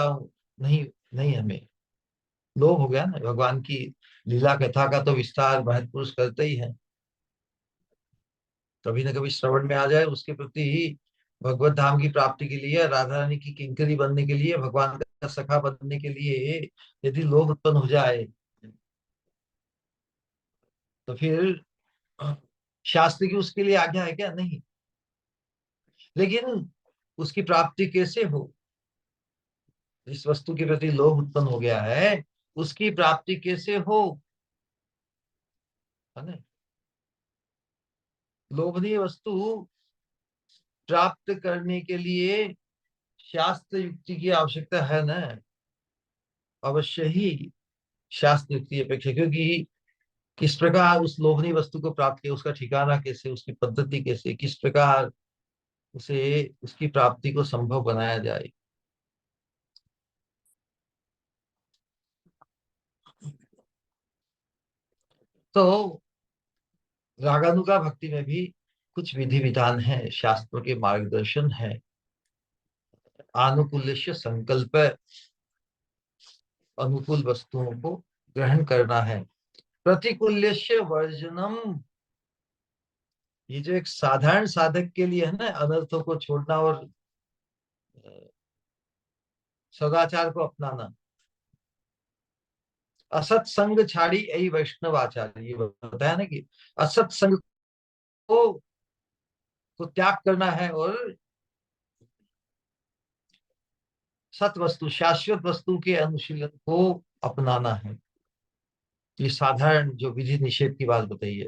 नहीं, नहीं हमें। लोभ हो गया ना, भगवान की लीला कथा का तो विस्तार महत्पुरुष करते ही है। कभी ना कभी श्रवण में आ जाए, उसके प्रति ही भगवत धाम की प्राप्ति के लिए, राधा रानी की किंकरी बनने के लिए, भगवान का सखा बनने के लिए यदि लोभ उत्पन्न हो जाए, तो फिर शास्त्र की उसके लिए आज्ञा है क्या? नहीं। लेकिन उसकी प्राप्ति कैसे हो? जिस वस्तु के प्रति लोभ उत्पन्न हो गया है, उसकी प्राप्ति कैसे हो? है ना? लोभनीय वस्तु प्राप्त करने के लिए शास्त्र युक्ति की आवश्यकता है ना। अवश्य ही शास्त्र युक्ति अपेक्षा, क्योंकि किस प्रकार उस लोभनीय वस्तु को प्राप्त किया, उसका ठिकाना कैसे, उसकी पद्धति कैसे, किस प्रकार उसे उसकी प्राप्ति को संभव बनाया जाए। तो रागानुगा भक्ति में भी कुछ विधि विधान है, शास्त्रों के मार्गदर्शन है। आनुकूल्य संकल्प, अनुकूल वस्तुओं को ग्रहण करना है। प्रतिकूल्य वर्जनम, ये जो एक साधारण साधक के लिए है ना, अनर्थों को छोड़ना और सदाचार को अपनाना। असत्संग छाड़ी यही वैष्णव आचार्य, ये बताया ना कि असत्संग को त्याग करना है और सत वस्तु, शाश्वत वस्तु के अनुशीलन को अपनाना है। ये साधारण जो विधि निषेध की बात बताई है।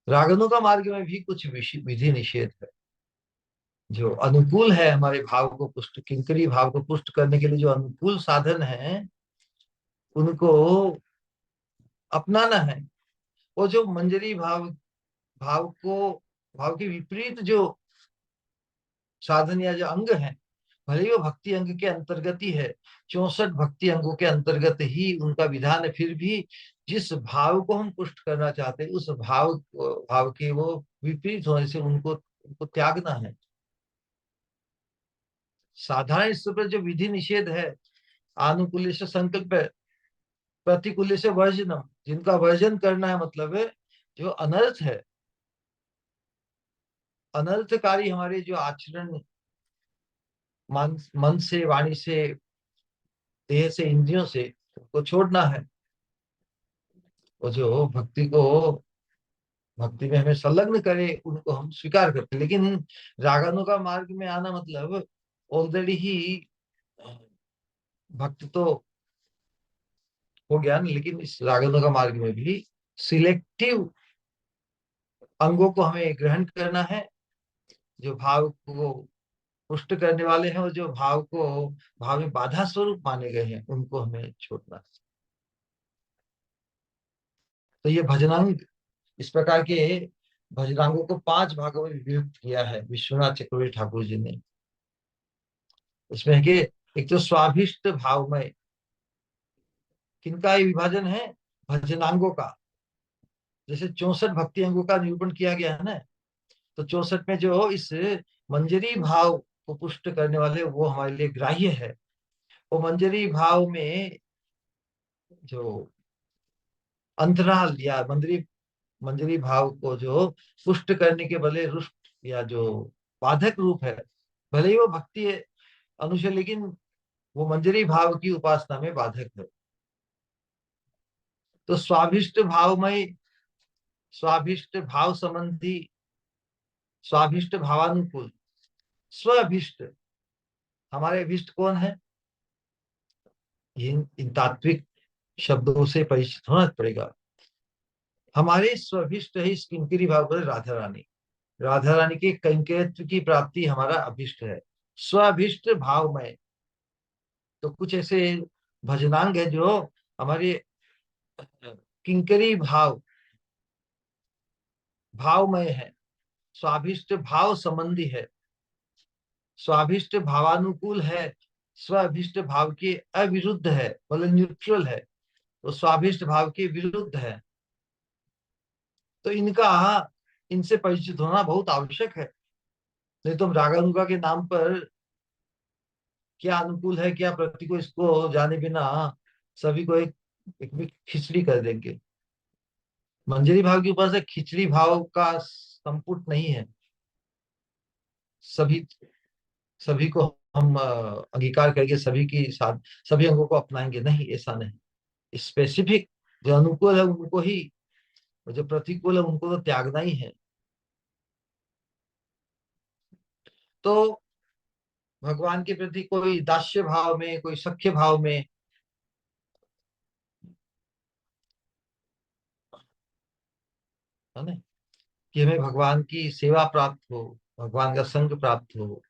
रागनों का मार्ग में भी कुछ विधि निषेध है, जो अनुकूल है हमारे भाव को पुष्ट, किंकरी भाव को पुष्ट करने के लिए जो अनुकूल साधन है, उनको अपनाना है। वो जो मंजरी भाव, भाव को, भाव के विपरीत जो साधन या जो अंग है, भले ही वो भक्ति अंग के अंतर्गत ही है, 64 भक्ति अंगों के अंतर्गत ही उनका विधान है, फिर भी जिस भाव को हम पुष्ट करना चाहते हैं, उस भाव के वो विपरीत होने से उनको उनको त्यागना है। साधारण स्तर पर जो विधि निषेध है, आनुकूल्य से संकल्प है, प्रतिकूल्य से वर्जनम, जिनका वर्जन करना है, मतलब है जो अनर्थ है, अनर्थकारी हमारे जो आचरण, मन से, वाणी से, देह से, इंद्रियों से, उनको छोड़ना है। और जो भक्ति में हमें संलग्न करे, उनको हम स्वीकार करते हैं। लेकिन रागानुगा मार्ग में आना मतलब ऑलरेडी ही भक्त तो हो गया ना, लेकिन इस रागानुगा मार्ग में भी सिलेक्टिव अंगों को हमें ग्रहण करना है, जो भाव को पुष्ट करने वाले हैं, और जो भाव में बाधा स्वरूप माने गए हैं, उनको हमें छोड़ना है। तो ये भजनांग इस प्रकार के भजनांगों को 5 भागों में विभक्त किया है विश्वनाथ चक्रवर्ती ठाकुर जी ने। इसमें है कि एक तो स्वाभिष्ट भावमय, किनका ये विभाजन है? भजनांगों का। जैसे 64 भक्ति अंगों का निरूपण किया गया है ना, तो 64 में जो इस मंजरी भाव को पुष्ट करने वाले वो हमारे लिए ग्राह्य है। वो मंजरी भाव में जो अंतराल या मंजरी मंजरी भाव को जो पुष्ट करने के बदले रुष्ट या जो बाधक रूप है, भले ही वो भक्ति है अनुशय, लेकिन वो मंजरी भाव की उपासना में बाधक है। तो स्वाभिष्ट भावमय, स्वाभिष्ट भाव संबंधी, स्वाभिष्ट भावानुकूल, स्वाभिष्ट, हमारे अभिष्ट कौन है? इन तात्विक शब्दों से परिचित होना पड़ेगा। हमारे स्वाभिष्ट है इस किंकरी भाव पर राधा रानी। राधा रानी के कैंकर्यत्व की प्राप्ति हमारा अभिष्ट है, स्वाभिष्ट भावमय। तो कुछ ऐसे भजनांग है जो हमारे किंकरी भावमय है, स्वाभिष्ट भाव संबंधी है, स्वाभिष्ट भावानुकूल है, स्वाभिष्ट भाव के अविरुद्ध है, मतलब न्यूट्रल है, तो स्वाभिष्ट भाव के विरुद्ध है। तो इनसे परिचित होना बहुत आवश्यक है। नहीं तो हम रागानुगा के नाम पर क्या अनुकूल है क्या प्रतिकूल, इसको जाने बिना सभी को एक खिचड़ी कर देंगे। मंजरी भाव के ऊपर से खिचड़ी भाव का संपुट नहीं है। सभी सभी को हम अंगीकार करके सभी की साथ सभी अंगों को अपनाएंगे, नहीं, ऐसा नहीं। स्पेसिफिक जो अनुकूल है उनको ही, जो प्रतिकूल है उनको तो त्यागना ही है। तो भगवान के प्रति कोई दास्य भाव में, कोई सख्य भाव में, है ना, कि हमें भगवान की सेवा प्राप्त हो, भगवान का संग प्राप्त हो,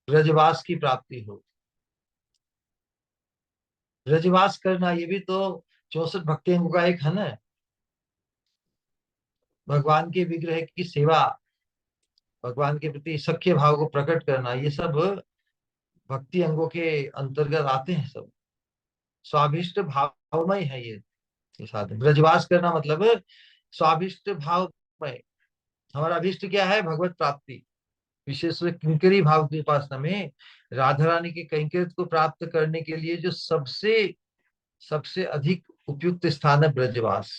ब्रजवास की प्राप्ति हो। ब्रजवास करना ये भी तो 64 भक्ति अंगों का एक है ना। भगवान के विग्रह की सेवा, भगवान के प्रति सख्य भाव को प्रकट करना, ये सब भक्ति अंगों के अंतर्गत आते हैं सब। स्वाभिष्ट भावमय है ये साधन। ब्रजवास करना मतलब स्वाभिष्ट भावमय। हमारा अभिष्ट क्या है? भगवत प्राप्ति। विशेष रूप से किंकरी भाव की उपासना में राधा रानी के कैंकर्य को प्राप्त करने के लिए जो सबसे सबसे अधिक उपयुक्त स्थान है ब्रजवास।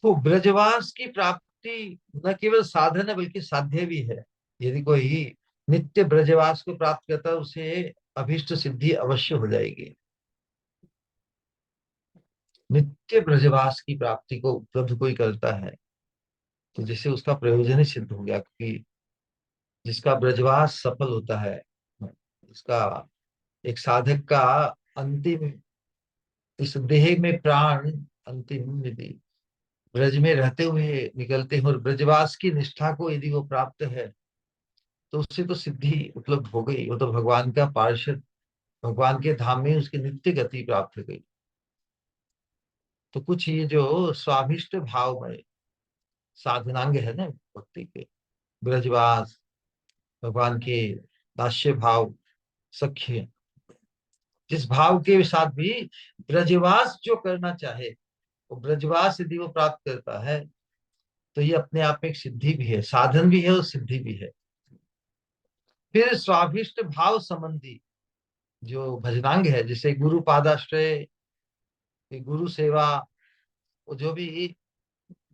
तो ब्रजवास की प्राप्ति न केवल साधन है बल्कि साध्य भी है। यदि कोई नित्य ब्रजवास को प्राप्त करता है उसे अभिष्ट सिद्धि अवश्य हो जाएगी। नित्य ब्रजवास की प्राप्ति को उपलब्ध कोई करता है तो जिससे उसका प्रयोजन ही सिद्ध हो गया, क्योंकि जिसका ब्रजवास सफल होता है, इसका एक साधक का अंतिम, इस देह में प्राण अंतिम यदि ब्रज में रहते हुए निकलते हैं और ब्रजवास की निष्ठा को यदि वो प्राप्त है तो उससे तो सिद्धि उपलब्ध हो गई। वो तो भगवान का पार्षद, भगवान के धाम में उसकी नित्य गति प्राप्त हो गई। तो कुछ ये जो स्वाभिष्ट भाव में साधनांग है ना भक्ति के, ब्रजवास, भगवान के दास्य भाव, सख्य, जिस भाव के साथ भी ब्रजवास जो करना चाहे वो ब्रजवास यदि वो प्राप्त करता है तो ये अपने आप में एक सिद्धि भी है, साधन भी है और सिद्धि भी है। फिर स्वाभिष्ट भाव संबंधी जो भजनांग है, जैसे गुरु पादाश्रय, गुरु सेवा, वो जो भी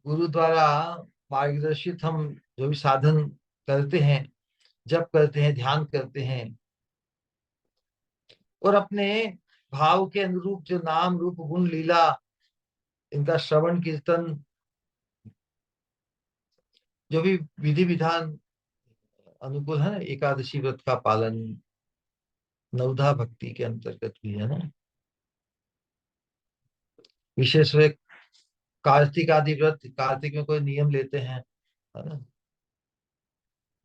गुरु द्वारा मार्गदर्शित हम जो भी साधन करते हैं, जप करते हैं, ध्यान करते हैं, और अपने भाव के अनुरूप जो नाम रूप गुण लीला, इनका श्रवण कीर्तन, जो भी विधि विधान अनुकूल है ना, एकादशी व्रत का पालन, नवधा भक्ति के अंतर्गत भी है ना, विशेष रूप कार्तिक आदि व्रत, कार्तिक में कोई नियम लेते हैं, है ना,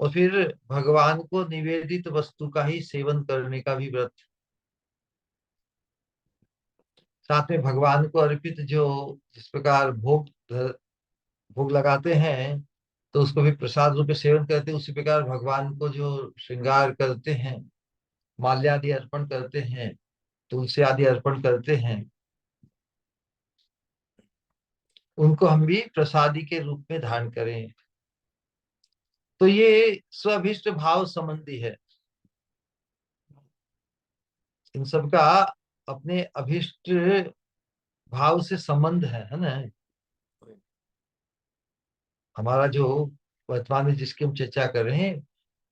और फिर भगवान को निवेदित वस्तु का ही सेवन करने का भी व्रत। साथ में भगवान को अर्पित जो जिस प्रकार भोग लगाते हैं, तो उसको भी प्रसाद रूप में सेवन करते हैं। उसी प्रकार भगवान को जो श्रृंगार करते हैं, माल्यादि अर्पण करते हैं, तुलसी आदि अर्पण करते हैं, उनको हम भी प्रसादी के रूप में धारण करें। तो ये स्वभिष्ट भाव संबंधी है। इन सब का अपने अभिष्ट भाव से संबंध है ना। हमारा जो वर्तमान में जिसकी हम चर्चा कर रहे हैं,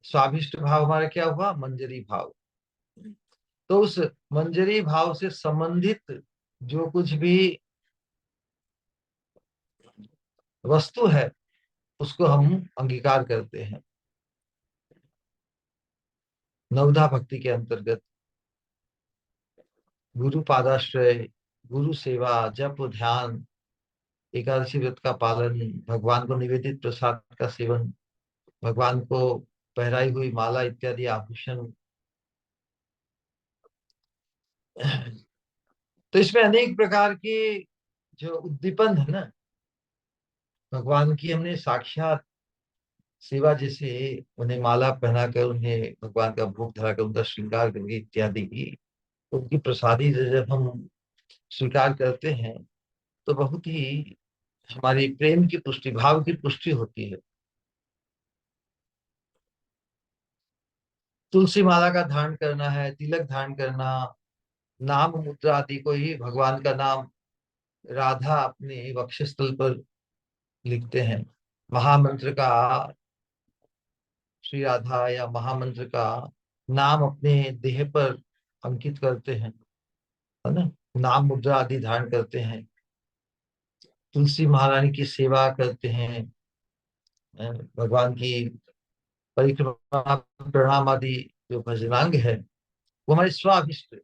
स्वाभिष्ट भाव हमारा क्या हुआ? मंजरी भाव। तो उस मंजरी भाव से संबंधित जो कुछ भी वस्तु है, उसको हम अंगीकार करते हैं। नवधा भक्ति के अंतर्गत गुरु पादाश्रय, गुरु सेवा, जप, ध्यान, एकादशी व्रत का पालन, भगवान को निवेदित प्रसाद का सेवन, भगवान को पहराई हुई माला इत्यादि आभूषण। तो इसमें अनेक प्रकार के जो उद्दीपन है ना, भगवान की हमने साक्षात सेवा, जैसे उन्हें माला पहनाकर, उन्हें भगवान का भोग धराकर, उनका श्रृंगार करके इत्यादि की, उनकी प्रसादी जब हम स्वीकार करते हैं, तो बहुत ही हमारी प्रेम की पुष्टि, भाव की पुष्टि होती है। तुलसी माला का धारण करना है, तिलक धारण करना, नाम मुद्रा आदि को ही भगवान का नाम राधा अपने वक्षस्थल पर लिखते हैं। महामंत्र का, श्री राधा या महामंत्र का नाम अपने देह पर अंकित करते हैं, है ना। नाम मुद्रा आदि धारण करते हैं, तुलसी महारानी की सेवा करते हैं, भगवान की परिक्रमा, प्रणाम आदि जो भजनांग है, वो हमारे स्वाभिष्ट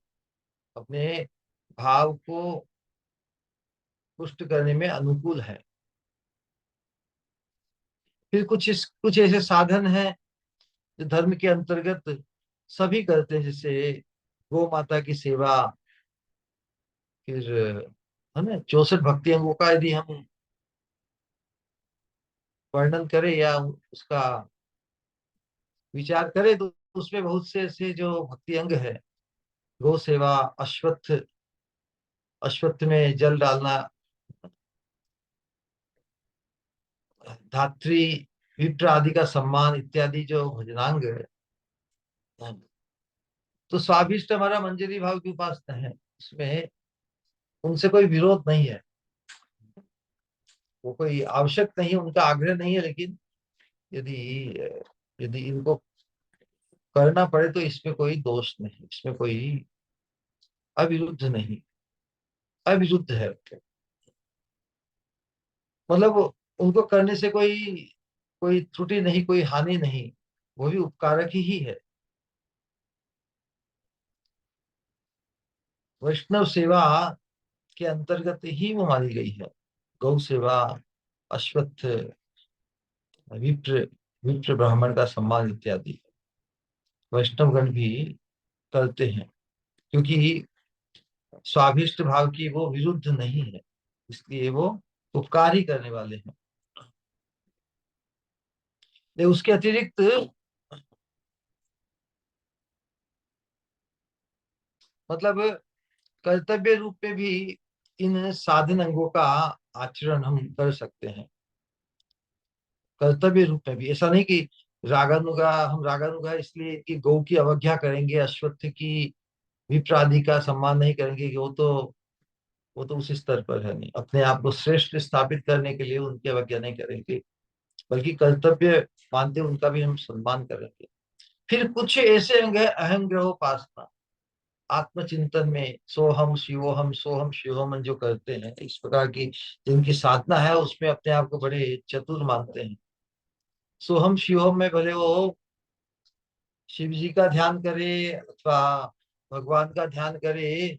अपने भाव को पुष्ट करने में अनुकूल है। फिर कुछ ऐसे साधन हैं जो धर्म के अंतर्गत सभी करते हैं, जैसे गौ माता की सेवा। फिर है ना, 64 भक्ति अंगों का यदि हम वर्णन करें या उसका विचार करें, तो उसमें बहुत से ऐसे जो भक्ति अंग है। गौ सेवा, अश्वत्थ, अश्वत्थ में जल डालना, धात्री, विप्र आदि का सम्मान इत्यादि जो भजनांग है। तो स्वाभिष्ट हमारा मंजरी भाव की उपासना है, उसमें उनसे कोई विरोध नहीं है, वो कोई आवश्यक नहीं है, उनका आग्रह नहीं है। लेकिन यदि यदि इनको करना पड़े तो इसमें कोई दोष नहीं, इसमें कोई अविरुद्ध नहीं, अविरुद्ध है। मतलब उनको करने से कोई कोई त्रुटि नहीं, कोई हानि नहीं, वो भी उपकारक ही है। वैष्णव सेवा के अंतर्गत ही वो मानी गई है। गौ सेवा, अश्वत्थ, विप्र, विप्र ब्राह्मण का सम्मान इत्यादि वैष्णवगण भी करते हैं, क्योंकि स्वाभिष्ट भाव की वो विरुद्ध नहीं है, इसलिए वो उपकार ही करने वाले हैं। उसके अतिरिक्त मतलब कर्तव्य रूप में भी इन साधन अंगों का आचरण हम कर सकते हैं। कर्तव्य रूप में भी, ऐसा नहीं कि रागानुगा, हम रागानुगा इसलिए कि गौ की अवज्ञा करेंगे, अश्वत्थ की, विप्र आदि का सम्मान नहीं करेंगे, कि वो तो उस स्तर पर है नहीं, अपने आप को श्रेष्ठ स्थापित करने के लिए उनकी अवज्ञा नहीं करेंगे, बल्कि कर्तव्य मानते उनका भी हम सम्मान करेंगे। फिर कुछ ऐसे अंग है अहंग्रहोपासना, आत्मचिंतन में सोहम शिवोहम जो करते हैं, इस प्रकार की जिनकी साधना है, उसमें अपने आप को बड़े चतुर मानते हैं। सोहम शिवोहम में भले वो शिव जी का ध्यान करे अथवा भगवान का ध्यान करे,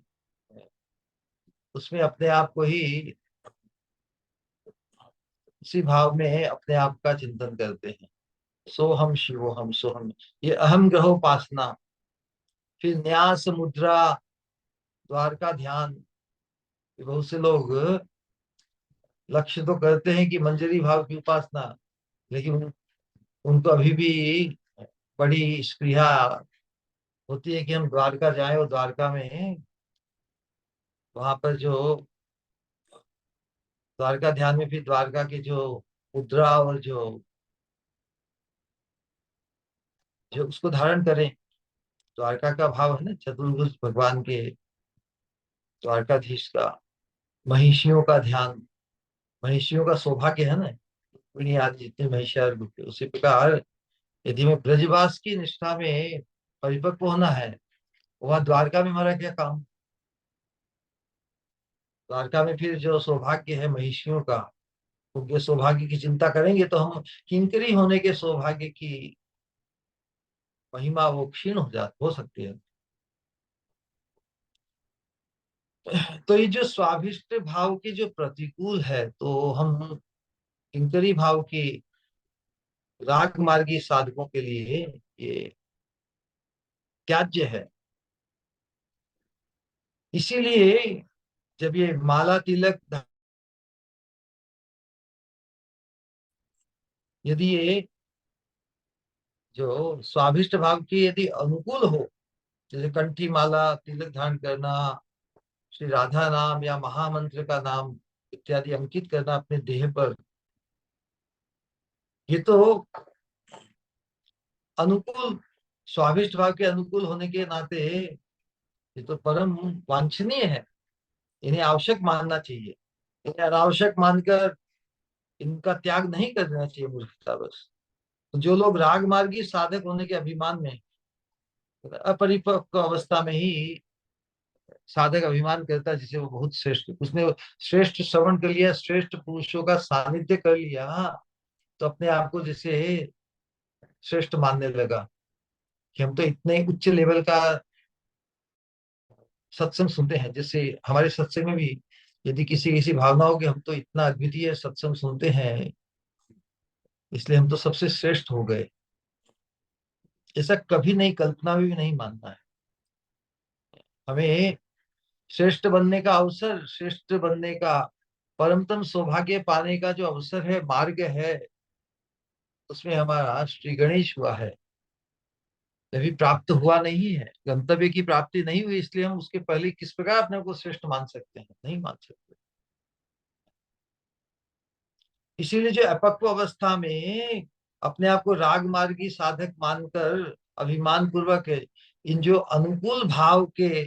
उसमें अपने आप को ही उसी भाव में अपने आप का चिंतन करते हैं। सोहम शिवोहम सोहम, ये अहम ग्रहोपासना। फिर न्यास मुद्रा, द्वार का ध्यान, बहुत से लोग लक्ष्य तो करते हैं कि मंजरी भाव की उपासना, लेकिन उनको अभी भी बड़ी स्पृहा होती है कि हम द्वारका जाएं, और द्वारका में वहां पर जो द्वारका ध्यान में फिर द्वारका के जो मुद्रा और जो जो उसको धारण करें। द्वारका का भाव है ना चतुर्भुज भगवान के, द्वारकाधीश का, महिषियों का ध्यान, महिषियों का सौभाग्य है ना, रुक्मिणी आदि जितने महिषार रूप है। उसी प्रकार यदि मैं ब्रजवास की निष्ठा में परिपक्व होना है, वहां द्वारका में हमारा क्या काम। द्वारका में फिर जो सौभाग्य है महिषियों का, उनके सौभाग्य की चिंता करेंगे तो हम किंकरी होने के सौभाग्य की महिमा वो क्षीण हो सकती है। तो ये जो स्वाभिष्ट भाव के जो प्रतिकूल है, तो हम किंकरी भाव के राग मार्गी साधकों के लिए ये त्याज्य है। इसीलिए जब ये माला तिलक यदि ये जो स्वाभिष्ट भाव की यदि अनुकूल हो, जैसे कंठी माला तिलक धारण करना, श्री राधा नाम या महामंत्र का नाम इत्यादि अंकित करना अपने देह पर, ये तो अनुकूल, स्वाभिष्ट भाव के अनुकूल होने के नाते ये तो परम वांछनीय है। इन्हें आवश्यक मानना चाहिए। इन्हें अनावश्यक मानकर इनका त्याग नहीं करना चाहिए, मूर्खता बस। तो जो लोग राग मार्गी साधक होने के अभिमान में, अपरिपक्व अवस्था में ही साधक अभिमान करता है, जिसे वो बहुत श्रेष्ठ, उसने श्रेष्ठ श्रवण कर लिया, श्रेष्ठ पुरुषों का सानिध्य कर लिया, तो अपने आप को जैसे श्रेष्ठ मानने लगा कि हम तो इतने उच्च लेवल का सत्संग सुनते हैं। जैसे हमारे सत्संग में भी यदि किसी किसी भावना हो कि हम तो इतना अद्वितीय सत्संग सुनते हैं, इसलिए हम तो सबसे श्रेष्ठ हो गए, ऐसा कभी नहीं, कल्पना में भी नहीं मानना है। हमें श्रेष्ठ बनने का अवसर, श्रेष्ठ बनने का परमतम सौभाग्य पाने का जो अवसर है, मार्ग है, उसमें हमारा श्री गणेश हुआ है। अभी प्राप्त हुआ नहीं है, गंतव्य की प्राप्ति नहीं हुई, इसलिए हम उसके पहले किस प्रकार अपने को श्रेष्ठ मान सकते हैं, नहीं मान सकते। इसीलिए जो अपक्व अवस्था में अपने आप को राग मार्गी साधक मानकर अभिमान पूर्वक इन जो अनुकूल भाव के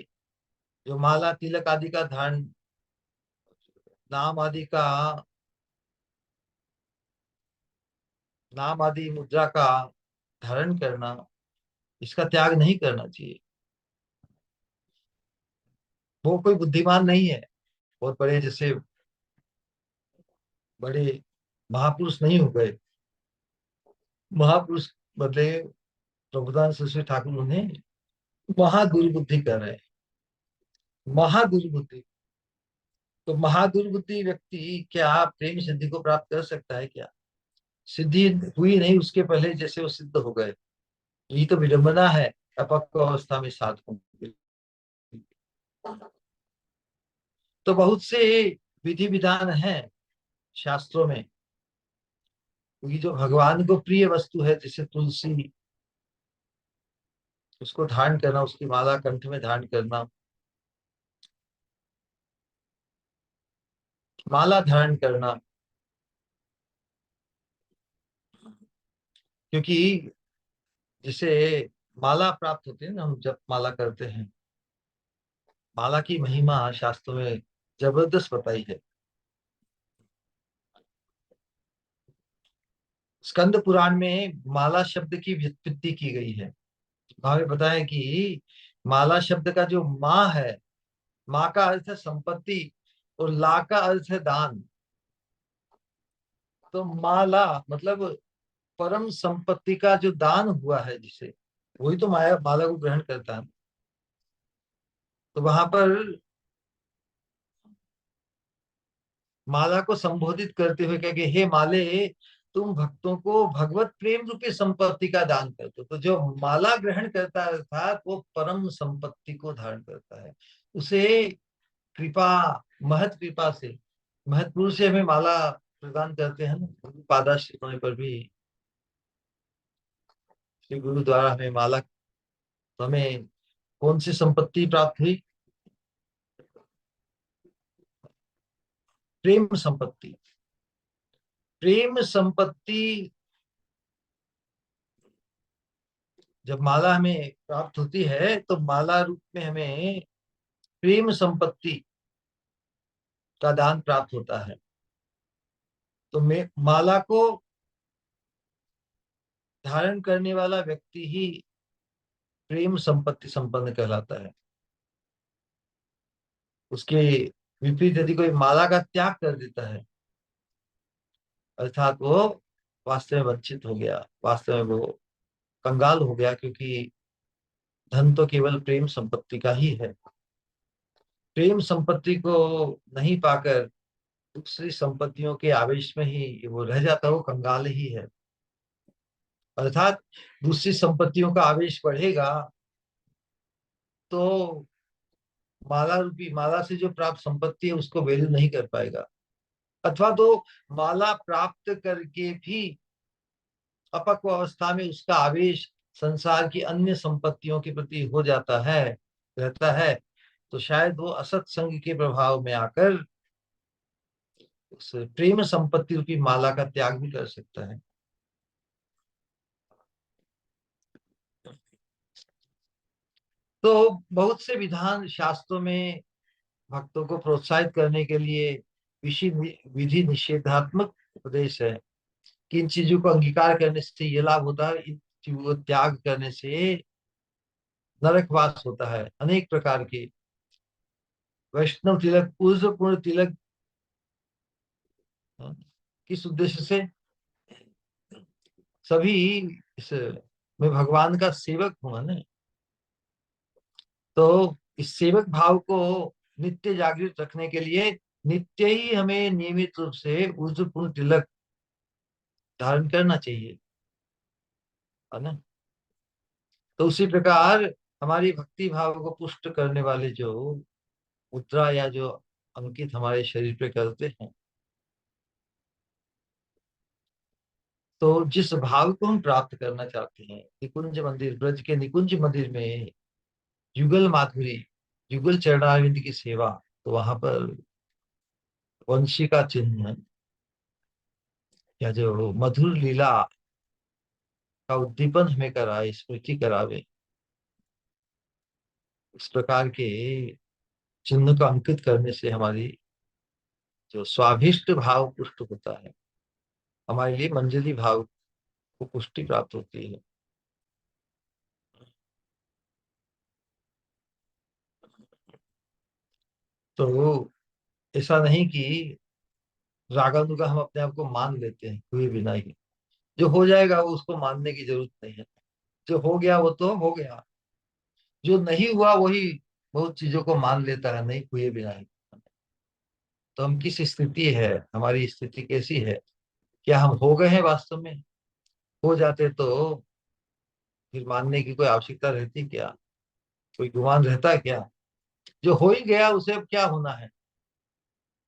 जो माला तिलक आदि का धारण, नाम आदि का, नाम आदि मुद्रा का धारण करना, इसका त्याग नहीं करना चाहिए। वो कोई बुद्धिमान नहीं है, बहुत बड़े जैसे बड़े महापुरुष नहीं हो गए। महापुरुष बदले प्रभुदान सरस्वती ठाकुर उन्हें महादुर्बुद्धि कर रहे हैं, महादुर्बुद्धि। तो महादुर्बुद्धि व्यक्ति क्या प्रेम सिद्धि को प्राप्त कर सकता है क्या? सिद्धि हुई नहीं उसके पहले जैसे वो सिद्ध हो गए। ये तो विडंबना है अपक्व अवस्था में साधकों की। तो बहुत से विधि विधान हैं शास्त्रों में, क्योंकि जो भगवान को प्रिय वस्तु है जैसे तुलसी, उसको धारण करना, उसकी माला कंठ में धारण करना, माला धारण करना, क्योंकि जिसे माला प्राप्त होती है ना, हम जब माला करते हैं, माला की महिमा शास्त्रों में जबरदस्त बताई है। स्कंद पुराण में माला शब्द की व्युत्पत्ति की गई है। वहां में बताया कि माला शब्द का जो माँ है, माँ का अर्थ है संपत्ति, और ला का अर्थ है दान। तो माला मतलब परम संपत्ति का जो दान हुआ है जिसे, वही तो माया माला को ग्रहण करता है। तो वहां पर माला को संबोधित करते हुए कहे, हे माले, तुम भक्तों को भगवत प्रेम रूपी संपत्ति का दान करते हो। तो जो माला ग्रहण करता है अर्थात वो परम संपत्ति को धारण करता है, उसे कृपा, महत कृपा से, महत पुरुष से हमें माला प्रदान करते हैं ना, पादाश्री होने पर भी श्री गुरु द्वारा हमें माला, तो हमें कौन सी संपत्ति प्राप्त हुई? प्रेम संपत्ति। प्रेम संपत्ति जब माला हमें प्राप्त होती है तो माला रूप में हमें प्रेम संपत्ति का दान प्राप्त होता है। तो मैं माला को धारण करने वाला व्यक्ति ही प्रेम संपत्ति संपन्न कहलाता है। उसके विपरीत यदि कोई माला का त्याग कर देता है, अर्थात वो वास्तव में वंचित हो गया, वास्तव में वो कंगाल हो गया, क्योंकि धन तो केवल प्रेम संपत्ति का ही है। प्रेम संपत्ति को नहीं पाकर दूसरी संपत्तियों के आवेश में ही वो रह जाता, वो कंगाल ही है। अर्थात दूसरी संपत्तियों का आवेश बढ़ेगा तो माला रूपी, माला से जो प्राप्त संपत्ति है उसको वैल्यू नहीं कर पाएगा, अथवा तो माला प्राप्त करके भी अपक्व अवस्था में उसका आवेश संसार की अन्य संपत्तियों के प्रति हो जाता है, रहता है, तो शायद वो असत संग के प्रभाव में आकर उस प्रेम संपत्ति रूपी माला का त्याग भी कर सकता है। तो बहुत से विधान शास्त्रों में भक्तों को प्रोत्साहित करने के लिए विधि निषेधात्मक उपदेश है कि इन चीजों को अंगीकार करने से ये लाभ होता है, इन चीजों को त्याग करने से नरकवास होता है। अनेक प्रकार के वैष्णव तिलक, पूर्ण तिलक, हाँ, किस उद्देश्य से? सभी इस, मैं भगवान का सेवक हूं ना, तो इस सेवक भाव को नित्य जागृत रखने के लिए नित्य ही हमें नियमित रूप से ऊर्ध्वपूर्ण तिलक धारण करना चाहिए, है ना। तो उसी प्रकार हमारी भक्ति भाव को पुष्ट करने वाले जो मुद्रा या जो अंकित हमारे शरीर पे करते हैं, तो जिस भाव को हम प्राप्त करना चाहते हैं, निकुंज मंदिर, ब्रज के निकुंज मंदिर में युगल माधुरी, युगल चरणारविंद की सेवा, तो वहां पर वंशी का चिन्ह या जो मधुर लीला का उद्दीपन हमें कराए, स्मृति करावे, इस प्रकार के चिन्ह को अंकित करने से हमारी जो स्वाभिष्ट भाव पुष्ट होता है, हमारे लिए मंजरी भाव को पुष्टि प्राप्त होती है। तो ऐसा नहीं कि रागानुगा हम अपने आप को मान लेते हैं हुए बिना ही, जो हो जाएगा वो उसको मानने की जरूरत नहीं है, जो हो गया वो तो हो गया, जो नहीं हुआ वही बहुत चीजों को मान लेता है नहीं हुए बिना ही। तो हम किस स्थिति है, हमारी स्थिति कैसी है, क्या हम हो गए हैं वास्तव में? हो जाते तो फिर मानने की कोई आवश्यकता रहती क्या, कोई गुमान रहता क्या? जो हो ही गया उसे अब क्या होना है,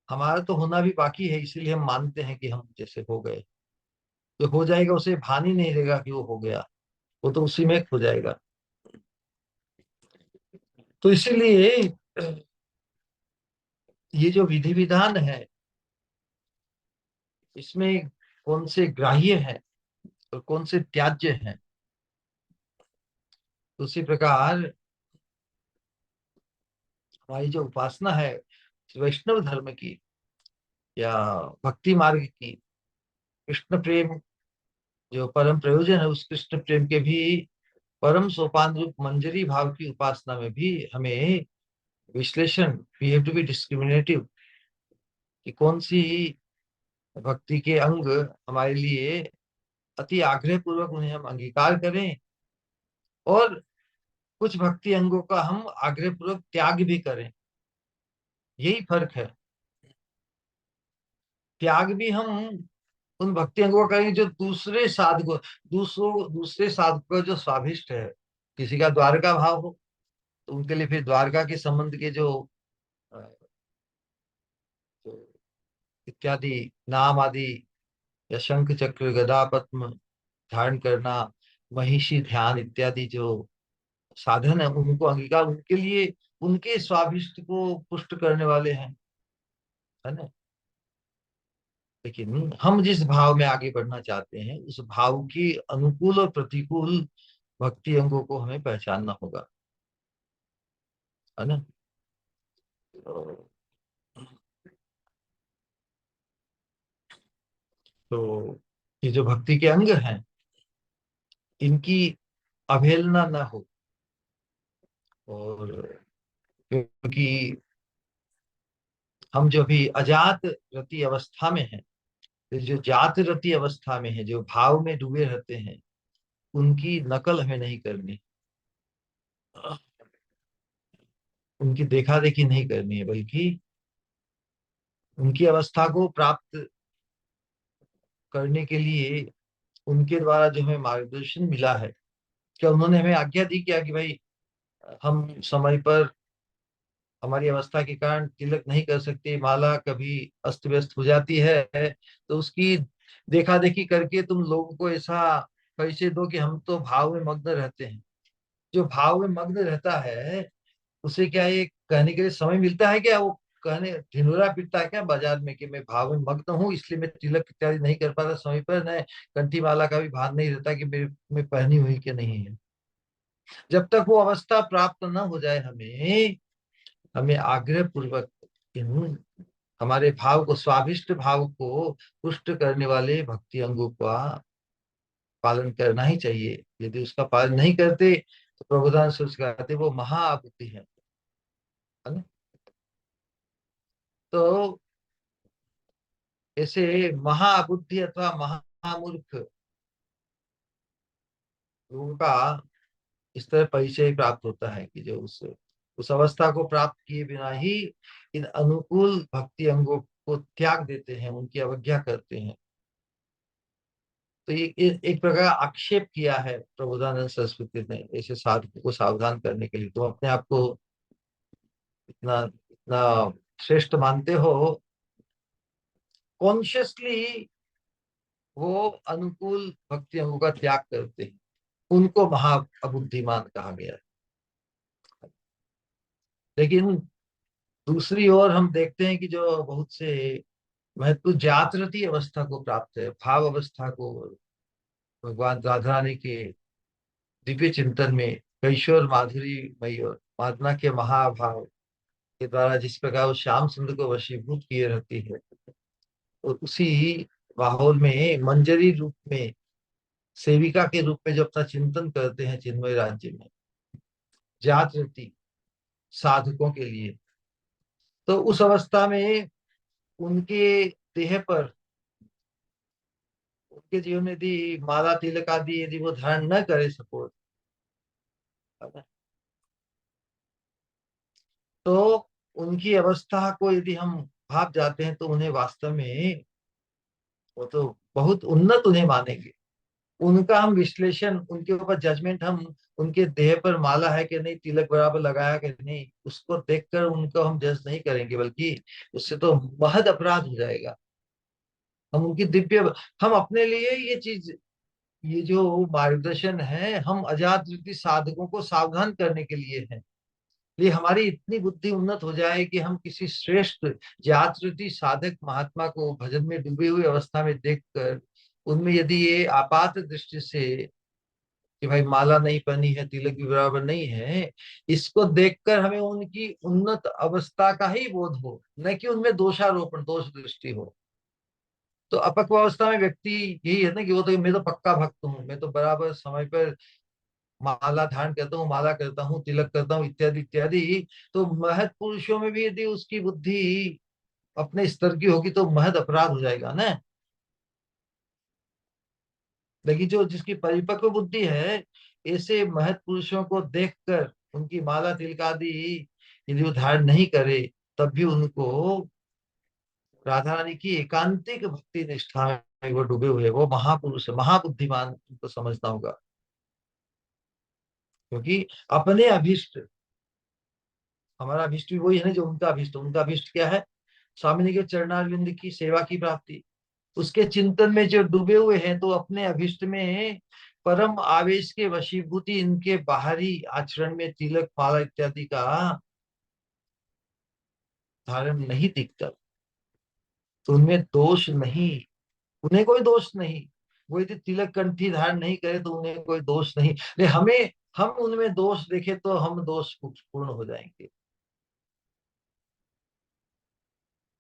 हमारा तो होना भी बाकी है, इसीलिए हम मानते हैं कि हम जैसे हो गए। जो हो जाएगा उसे भान ही नहीं रहेगा कि वो हो गया, वो तो उसी में खो जाएगा। तो इसीलिए ये जो विधि विधान है, इसमें कौन से ग्राह्य हैं और कौन से त्याज्य हैं, तो उसी प्रकार हमारी जो उपासना है वैष्णव धर्म की या भक्ति मार्ग की, कृष्ण प्रेम जो परम प्रयोजन है, उस कृष्ण प्रेम के भी परम सोपान रूप मंजरी भाव की उपासना में भी हमें विश्लेषण, we have to be discriminative, कि कौन सी भक्ति के अंग हमारे लिए अति आग्रह पूर्वक उन्हें हम अंगीकार करें, और कुछ भक्ति अंगों का हम आग्रह पूर्वक त्याग भी करें। यही फर्क है। त्याग भी हम उन भक्ति अंगों का करेंगे जो दूसरे साधकों का जो स्वाभिष्ट है। किसी का द्वारका भाव हो तो उनके लिए फिर द्वारका के संबंध के जो इत्यादि नाम आदि या शंख चक्र गदा पद्म धारण करना, महिषी ध्यान इत्यादि जो साधन है उनको अंगीकार, उनके लिए उनके स्वाभिष्ट को पुष्ट करने वाले हैं, है ना। लेकिन हम जिस भाव में आगे बढ़ना चाहते हैं उस भाव की अनुकूल और प्रतिकूल भक्ति अंगों को हमें पहचानना होगा, है ना। तो तो ये जो भक्ति के अंग हैं इनकी अवहेलना न हो। और क्योंकि हम जो भी अजात रति अवस्था में हैं, तो जो जात रति अवस्था में है, जो भाव में डूबे रहते हैं, उनकी नकल हमें नहीं करनी, उनकी देखा देखी नहीं करनी है, बल्कि उनकी अवस्था को प्राप्त करने के लिए उनके द्वारा जो हमें मार्गदर्शन मिला है, क्या उन्होंने हमें आज्ञा दी क्या कि भाई हम समय पर हमारी अवस्था के कारण तिलक नहीं कर सकते, माला कभी अस्त व्यस्त हो जाती है, तो उसकी देखा देखी करके तुम लोगों को ऐसा परिचय दो कि हम तो भाव में मग्न रहते हैं। जो भाव में मग्न रहता है उसे क्या ये कहने के लिए समय मिलता है क्या? वो कहने ढिंढोरा पीटता है क्या बाजार में कि मैं भाव में मग्न हूँ इसलिए मैं तिलक इत्यादि नहीं कर पाता समय पर, न कंठी माला का भी भान नहीं रहता कि मेरे में पहनी हुई कि नहीं है। जब तक वो अवस्था प्राप्त न हो जाए हमें हमें आग्रह पूर्वक इन हमारे भाव को, स्वाभिष्ट भाव को पुष्ट करने वाले भक्ति अंगों का पालन करना ही चाहिए। यदि उसका पालन नहीं करते तो प्रभुदान कहते वो महाबुद्धि है ना। तो ऐसे महाबुद्धि अथवा महामूर्ख लोगों का इस तरह परिचय प्राप्त होता है कि जो उस अवस्था को प्राप्त किए बिना ही इन अनुकूल भक्ति अंगों को त्याग देते हैं, उनकी अवज्ञा करते हैं। तो ये एक प्रकार आक्षेप किया है प्रबोधानंद सरस्वती ने ऐसे साधकों को सावधान करने के लिए। तुम अपने आप को इतना इतना श्रेष्ठ मानते हो, कॉन्शियसली वो अनुकूल भक्ति अंगों का त्याग करते हैं, उनको महाबुद्धिमान कहा गया है। लेकिन दूसरी ओर हम देखते हैं कि जो बहुत से महत्व जातरती अवस्था को प्राप्त है, भाव अवस्था को भगवान राधा रानी के दिव्य चिंतन में कैशोर माधुरी मई और मादना के महाभाव के द्वारा जिस प्रकार वो श्याम सुंदर को वशीभूत किए रहती है, और उसी माहौल में मंजरी रूप में सेविका के रूप में जो अपना चिंतन करते हैं चिन्मय राज्य में जातरती साधकों के लिए, तो उस अवस्था में उनके देह पर, उनके जीवन में यदि माला तिलक आदि यदि वो धारण न करे सपोज, तो उनकी अवस्था को यदि हम भाप जाते हैं तो उन्हें वास्तव में वो तो बहुत उन्नत उन्हें मानेंगे। उनका हम विश्लेषण, उनके ऊपर जजमेंट, हम उनके देह पर माला है कि नहीं, तिलक बराबर लगाया कि नहीं, उसको देखकर उनको हम जज नहीं करेंगे, बल्कि उससे तो महद अपराध हो जाएगा। हम उनकी दिव्य, हम अपने लिए ये चीज, ये जो मार्गदर्शन है हम अजात वृत्ति साधकों को सावधान करने के लिए है। ये हमारी इतनी बुद्धि उन्नत हो जाए कि हम किसी श्रेष्ठ जातृति साधक महात्मा को भजन में डूबे हुए अवस्था में देखकर उनमें यदि ये आपात दृष्टि से कि भाई माला नहीं पहनी है, तिलक भी बराबर नहीं है, इसको देखकर हमें उनकी उन्नत अवस्था का ही बोध हो, न कि उनमें दोषारोपण, दोष दृष्टि हो। तो अपक्व अवस्था में व्यक्ति यही है ना कि वो तो मैं तो पक्का भक्त हूँ, मैं तो बराबर समय पर माला धारण करता हूँ, माला करता हूँ, तिलक करता हूँ इत्यादि इत्यादि। तो महत पुरुषों में भी यदि उसकी बुद्धि अपने स्तर की होगी तो महद अपराध हो जाएगा ना। लेकिन जो जिसकी परिपक्व बुद्धि है, ऐसे महत पुरुषों को देखकर उनकी माला तिलक आदि यदि वो धारण नहीं करे, तब भी उनको राधा रानी की एकांतिक भक्ति निष्ठा में वो डूबे हुए, वो महापुरुष है, महाबुद्धिमान, उनको समझना होगा। क्योंकि अपने अभिष्ट, हमारा अभिष्ट भी वही है ना जो उनका अभिष्ट, उनका अभिष्ट क्या है? स्वामिनी के चरणारविंद की सेवा की प्राप्ति, उसके चिंतन में जो डूबे हुए हैं तो अपने अभिष्ट में परम आवेश के वशीभूति इनके बाहरी आचरण में तिलक माला इत्यादि का धारण नहीं दिखता, तो उनमें दोष नहीं, उन्हें कोई दोष नहीं। वो यदि तिलक कंठी धारण नहीं करे तो उन्हें कोई दोष नहीं, लेकिन हमें, हम उनमें दोष देखे तो हम दोष पूर्ण हो जाएंगे,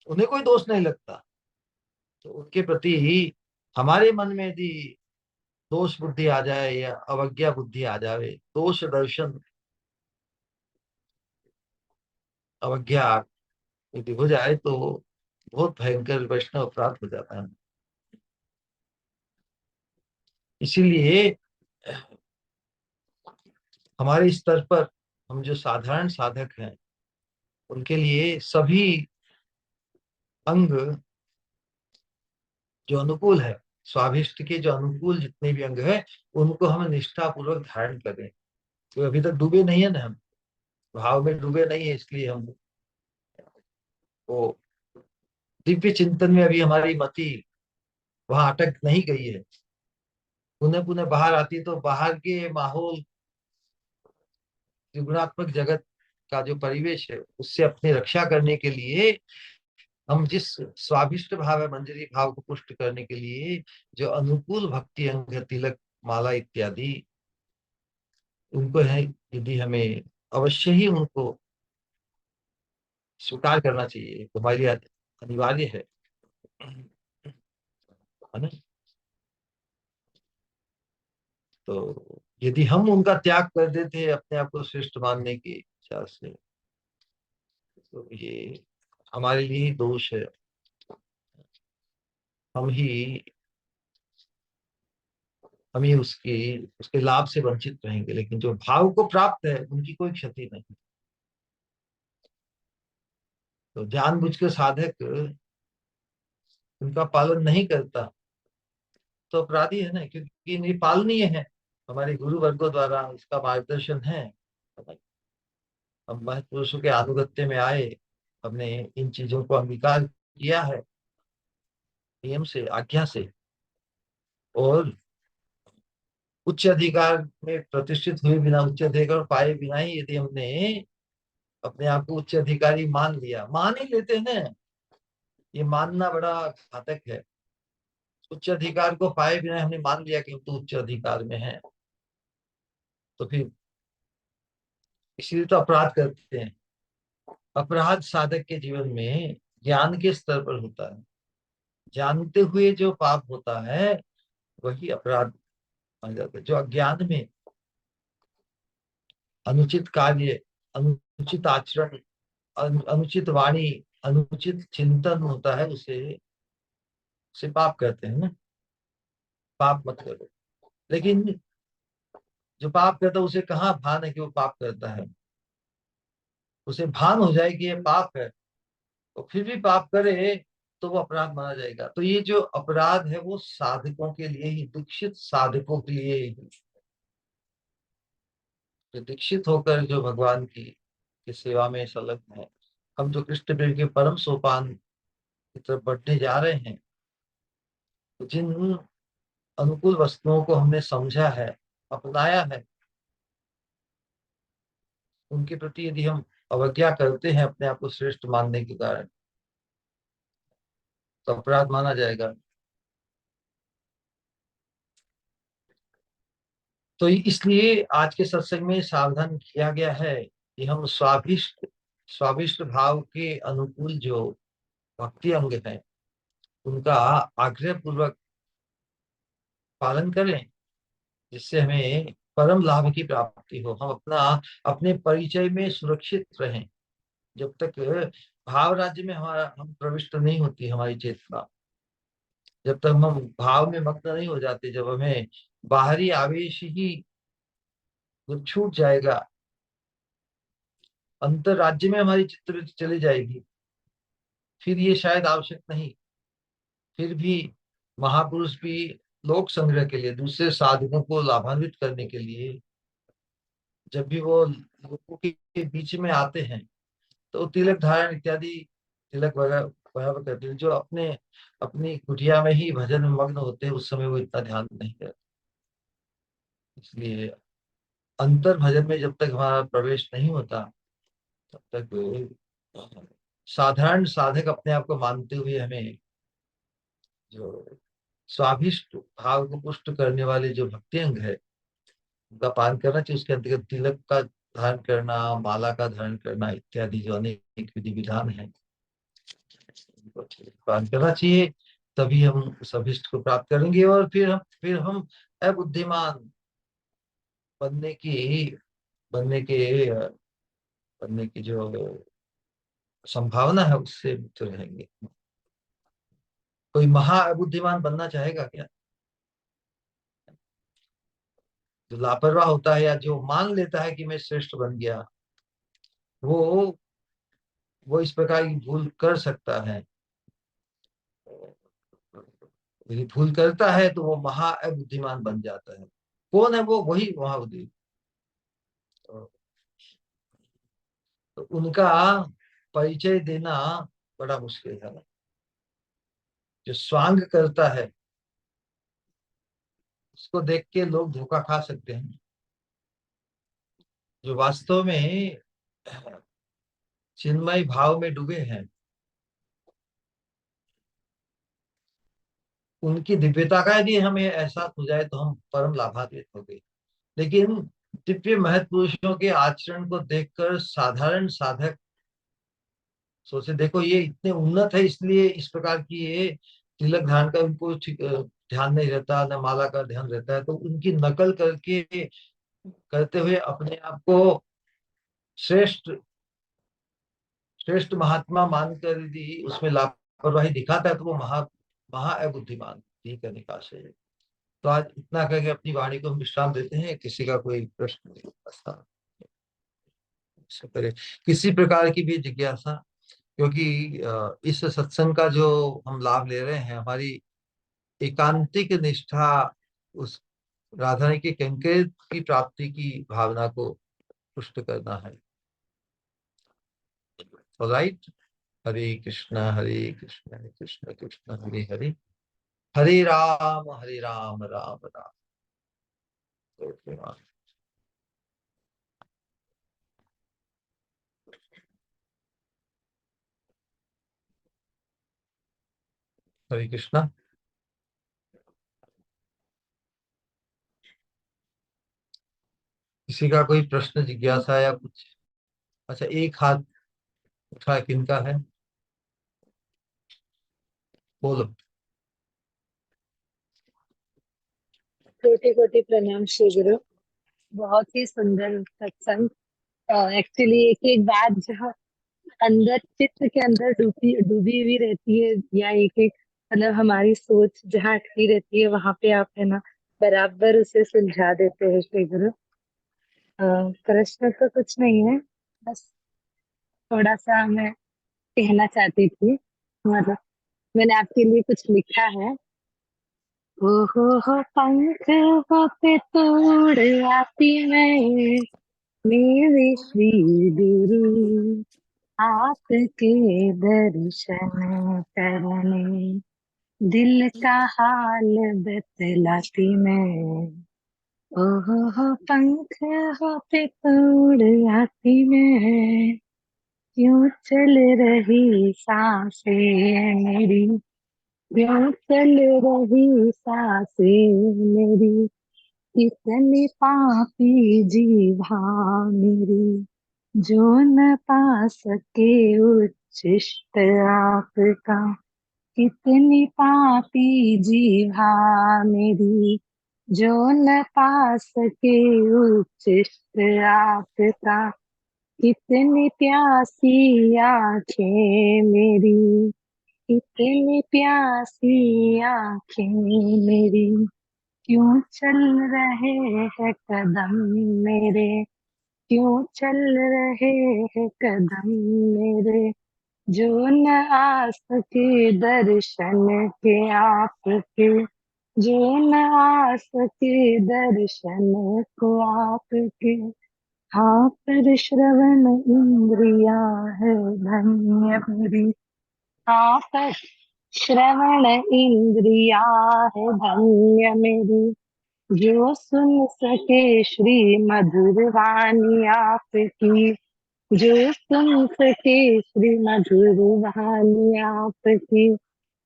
उन्हें कोई दोष नहीं लगता। तो उनके प्रति ही हमारे मन में यदि दोष बुद्धि आ जाए या अवज्ञा बुद्धि आ जाए, दोष दर्शन अवज्ञा यदि हो जाए तो बहुत भयंकर वैष्णव अपराध हो जाता है। इसीलिए हमारे स्तर पर हम जो साधारण साधक हैं उनके लिए सभी अंग जो अनुकूल है, स्वाभिष्ट के जो अनुकूल जितने भी अंग है उनको हम निष्ठा पूर्वक धारण करें। तो अभी तक डूबे नहीं है ना, हम भाव में डूबे नहीं है, इसलिए हम वो दिव्य चिंतन में अभी हमारी मति वहां अटक नहीं गई है। पुनः पुनः बाहर आती तो बाहर के माहौल, त्रिगुणात्मक जगत का जो परिवेश है उससे अपनी रक्षा करने के लिए हम जिस स्वाभिष्ट भाव है, मंजरी भाव को पुष्ट करने के लिए जो अनुकूल भक्ति अंग है, तिलक माला इत्यादि, उनको है यदि हमें अवश्य ही उनको स्वीकार करना चाहिए, तो हमारे लिए अनिवार्य है ना। तो यदि हम उनका त्याग कर देते हैं अपने आप को श्रेष्ठ मानने की इच्छा से, तो ये हमारे लिए ही दोष है, हम ही हम ही उसके लाभ से वंचित रहेंगे, लेकिन जो भाव को प्राप्त है उनकी कोई क्षति नहीं। तो जानबूझकर साधक उनका पालन नहीं करता तो अपराधी है ना, क्योंकि ये पालनीय है, हमारे गुरु वर्गों द्वारा इसका मार्गदर्शन है। हम महत्पुरुषों के आनुगत्य में आए, हमने इन चीजों को अंगीकार किया है नियम से, आज्ञा से, और उच्च अधिकार में प्रतिष्ठित हुए बिना, उच्च अधिकार पाए बिना ही यदि हमने अपने आप को उच्च अधिकारी मान लिया, मान ही लेते हैं ना, ये मानना बड़ा घातक है। उच्च अधिकार को पाए बिना हमने मान लिया कि हम तो उच्च अधिकार में हैं, तो फिर इसीलिए तो अपराध करते हैं। अपराध साधक के जीवन में ज्ञान के स्तर पर होता है, जानते हुए जो पाप होता है वही अपराध मान जाता है। जो अज्ञान में अनुचित कार्य, अनुचित आचरण, अनुचित वाणी, अनुचित चिंतन होता है, उसे पाप कहते हैं ना। पाप मत करो, लेकिन जो पाप करता है उसे कहाँ भान है कि वो पाप करता है, उसे भान हो जाए कि ये पाप है, तो फिर भी पाप करे तो वो अपराध माना जाएगा। तो ये जो अपराध है वो साधकों के लिए ही, दीक्षित साधकों के लिए ही, जो दीक्षित होकर जो भगवान की सेवा में संलग्न है, हम जो कृष्ण प्रेम के परम सोपान की तरफ बढ़ने जा रहे हैं, तो जिन अनुकूल वस्तुओं को हमने समझा है, अपनाया है, उनके प्रति यदि हम अवज्ञा करते हैं अपने आप को श्रेष्ठ मानने के कारण, तो अपराध माना जाएगा। तो इसलिए आज के सत्संग में सावधान किया गया है कि हम स्वाभिष्ट भाव के अनुकूल जो भक्ति अंग हैं उनका आग्रह पूर्वक पालन करें, जिससे हमें परम लाभ की प्राप्ति हो, हम अपने परिचय में सुरक्षित रहें। जब तक भाव राज्य में हमारा हम प्रविष्ट नहीं होती हमारी चेतना, जब तक हम भाव में मग्न नहीं हो जाते, जब हमें बाहरी आवेश ही वो छूट जाएगा, अंतर राज्य में हमारी चित्र चली जाएगी, फिर ये शायद आवश्यक नहीं। फिर भी महापुरुष भी लोक संग्रह के लिए, दूसरे साधकों को लाभान्वित करने के लिए जब भी वो लोगों के बीच में आते हैं तो तिलक धारण इत्यादि, तिलक वगैरह बराबर करते हैं। जो अपने अपनी कुटिया में ही भजन में मग्न होते हैं, उस समय वो इतना ध्यान नहीं करते। इसलिए अंतर भजन में जब तक हमारा प्रवेश नहीं होता, तब तक साधारण साधक अपने आप को मानते हुए हमें जो स्वाभिष्ट भाव को पुष्ट करने वाले जो भक्ति अंग है, उनका पालन करना चाहिए। उसके अंतर्गत तिलक का धारण करना, माला का धारण करना इत्यादि जो अनेक विधि विधान है, उनको अच्छे से पालन करना चाहिए। तभी हम उस अभिष्ट को प्राप्त करेंगे, और फिर हम अबुद्धिमान बनने की बनने के बनने की जो संभावना है, उससे मुक्त रहेंगे। कोई महा अबुद्धिमान बनना चाहेगा क्या? जो लापरवाह होता है, या जो मान लेता है कि मैं श्रेष्ठ बन गया, वो वो इस प्रकार की भूल कर सकता है। यदि भूल करता है तो वो महा बुद्धिमान बन जाता है। कौन है वो? वही महाबुद्धि। तो उनका परिचय देना बड़ा मुश्किल है। जो स्वांग करता है, उसको देख के लोग धोखा खा सकते हैं। जो वास्तव में चिन्मय भाव में डूबे हैं, उनकी दिव्यता का यदि हमें एहसास हो जाए तो हम परम लाभान्वित हो गए। लेकिन दिव्य महत् पुरुषों के आचरण को देखकर साधारण साधक सोचे, देखो ये इतने उन्नत है, इसलिए इस प्रकार की ये तिलक धारण का उनको ध्यान नहीं रहता, न माला का ध्यान रहता है, तो उनकी नकल करके करते हुए अपने आप को श्रेष्ठ श्रेष्ठ महात्मा मानकर यदि उसमें लापरवाही दिखाता है, तो वो महा अबुद्धिमान ही करने का आशय है। तो आज इतना करके अपनी वाणी को हम विश्राम देते हैं। किसी का कोई प्रश्न जिज्ञासा करे, किसी प्रकार की भी जिज्ञासा, क्योंकि इस सत्संग का जो हम लाभ ले रहे हैं, हमारी एकांतिक निष्ठा उस राधा रानी के कैंकेर की प्राप्ति की भावना को पुष्ट करना है। राइट। हरे कृष्ण कृष्ण कृष्ण हरे हरे, हरे राम राम राम। हरे कृष्णा। किसी का कोई प्रश्न जिज्ञासा या कुछ? अच्छा, एक हाथ उठा, किनका है? बोलो। कोटि कोटि प्रणाम श्री गुरु। बहुत ही सुंदर सत्संग। एक्चुअली एक एक बात जहाँ अंदर चित्त के अंदर डूबी डूबी हुई रहती है, या एक एक मतलब हमारी सोच जहाँ अटकी रहती है, वहां पे आप है ना बराबर उसे सुलझा देते हैं श्री गुरु। प्रश्न तो कुछ नहीं है, बस थोड़ा सा मैं कहना चाहती थी। मतलब मैंने आपके लिए कुछ लिखा है। हो पंख हो पे तोड़ आती मैं, मेरे श्री गुरु आपके दर्शन करने, दिल का हाल बतलाती मैं। ओहो पंख हो पे तोड़ आती मैं, क्यों चल रही सांसें मेरी, क्यों चल रही सांसें मेरी, इतनी पापी जीवा मेरी, जो न पा सके उच्छिष्ट आपका। कितनी पापी जीवा मेरी, जो न पा सके उच्छिष्ट आपका। कितनी प्यासी आंखें मेरी, कितनी प्यासी आंखें मेरी, क्यों चल रहे हैं कदम मेरे, क्यों चल रहे हैं कदम मेरे, जो न आ सके दर्शन के आपके, जो न आ सके दर्शन को आपके। हाँ पर श्रवण इंद्रिया है धन्य मेरी, आपत श्रवण इंद्रिया है धन्य मेरी, जो सुन सके श्री मधुर वाणी आपकी, जो सुन सके श्री मधुर वाणी आपकी।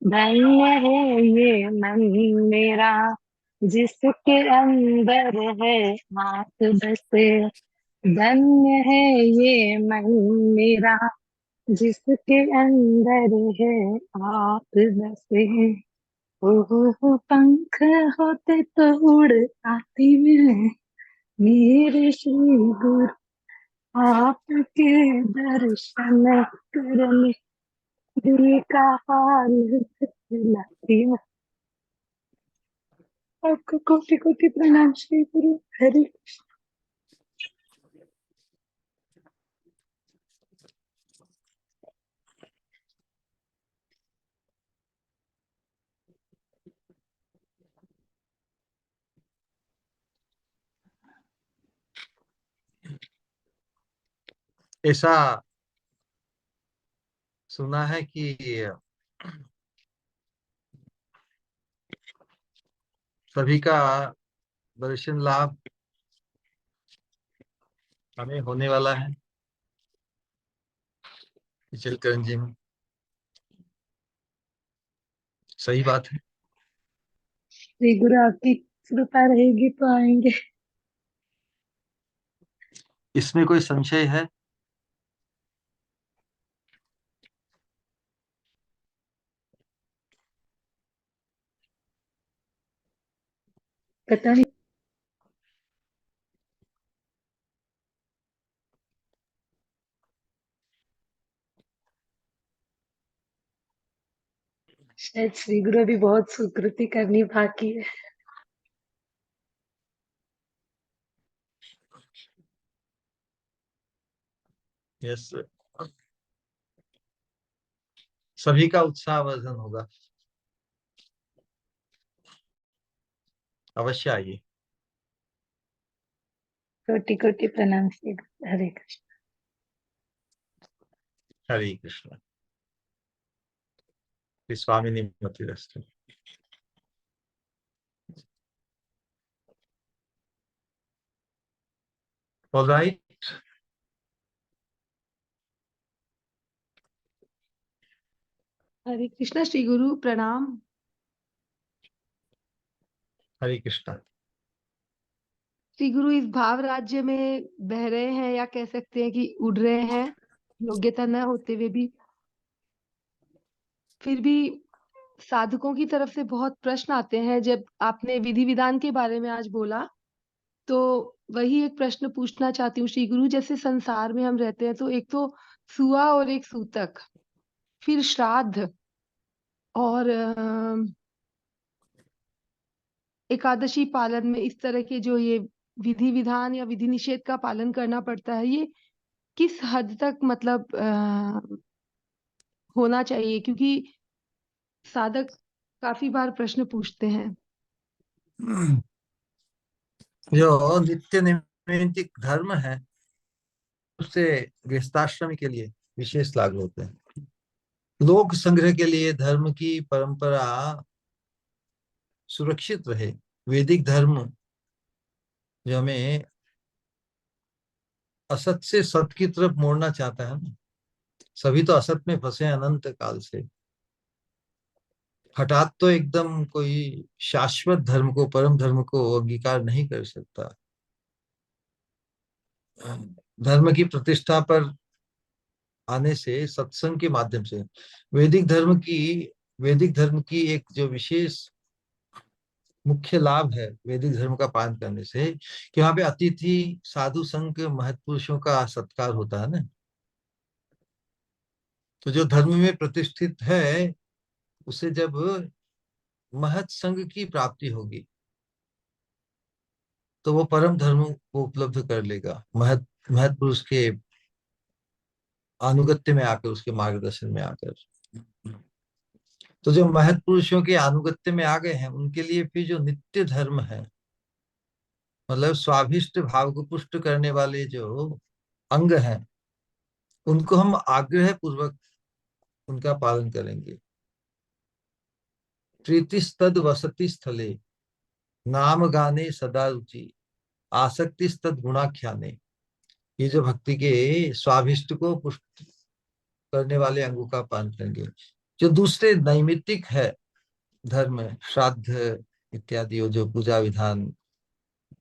धन्य है ये मन मेरा, जिसके अंदर है आप बसे। धन्य है ये मन मेरा, जिसके अंदर है आप बसे। ओह पंख होते तो उड़ आती मैं, मेरे श्री गुरु आपके दर्शन करने, दिल का हाल दिलाती मैं। आपको कोटि कोटि प्रणाम श्री गुरु। हरि ऐसा सुना है कि सभी का दर्शन लाभ हमें होने वाला है इचलकरंजी में। सही बात है। श्री गुरु आपकी कृपा रहेगी तो आएंगे। इसमें कोई संशय है? पता नहीं, शायद श्री गुरु अभी बहुत सुकृति करनी बाकी है। यस, सभी का उत्साहवर्धन होगा। अवश्य आइए। कोटि कोटि प्रणाम श्री गुरु। हरे कृष्ण। हरे कृष्ण। स्वामिनी मतिरस्तु। All right. हरे कृष्णा श्री गुरु प्रणाम। हरे कृष्ण। श्री गुरु इस भाव राज्य में बह रहे हैं या कह सकते हैं कि उड़ रहे हैं, योग्यता न होते हुए भी। फिर भी साधकों की तरफ से बहुत प्रश्न आते हैं। जब आपने विधि विधान के बारे में आज बोला तो वही एक प्रश्न पूछना चाहती हूँ श्री गुरु। जैसे संसार में हम रहते हैं तो एक तो सुआ और एक सूतक, फिर श्राद्ध और एकादशी पालन में इस तरह के जो ये विधि विधान या विधि निषेध का पालन करना पड़ता है, ये किस हद तक मतलब होना चाहिए? क्योंकि साधक काफी बार प्रश्न पूछते हैं। जो नित्य नैमित्तिक धर्म है उससे गृहस्थाश्रम के लिए विशेष लागू होते हैं। लोक संग्रह के लिए धर्म की परंपरा सुरक्षित रहे, वैदिक धर्म जो हमें असत से सत की तरफ मोड़ना चाहता है ना, सभी तो असत में फंसे हैं अनंत काल से। हठात तो एकदम कोई शाश्वत धर्म को, परम धर्म को अंगीकार नहीं कर सकता। धर्म की प्रतिष्ठा पर आने से सत्संग के माध्यम से वैदिक धर्म की वैदिक धर्म की एक जो विशेष मुख्य लाभ है वैदिक धर्म का पालन करने से, कि वहां पे अतिथि साधु संघ महत्पुरुषों का सत्कार होता है ना। तो जो धर्म में प्रतिष्ठित है उसे जब महत संघ की प्राप्ति होगी तो वो परम धर्म को उपलब्ध कर लेगा, महत महत पुरुष के अनुगत्य में आकर, उसके मार्गदर्शन में आकर। तो जो महत पुरुषों के अनुगत्य में आ गए हैं उनके लिए फिर जो नित्य धर्म है, मतलब स्वाभिष्ट भाव को पुष्ट करने वाले जो अंग हैं, उनको हम आग्रह पूर्वक उनका पालन करेंगे। प्रीतिस्तद वसति स्थले, नाम गाने सदा रुचि, आसक्तिस्तद गुणाख्याने। ये जो भक्ति के स्वाभिष्ट को पुष्ट करने वाले अंगों का पालन करेंगे। जो दूसरे नैमित्तिक है धर्म, श्राद्ध इत्यादि, जो पूजा विधान,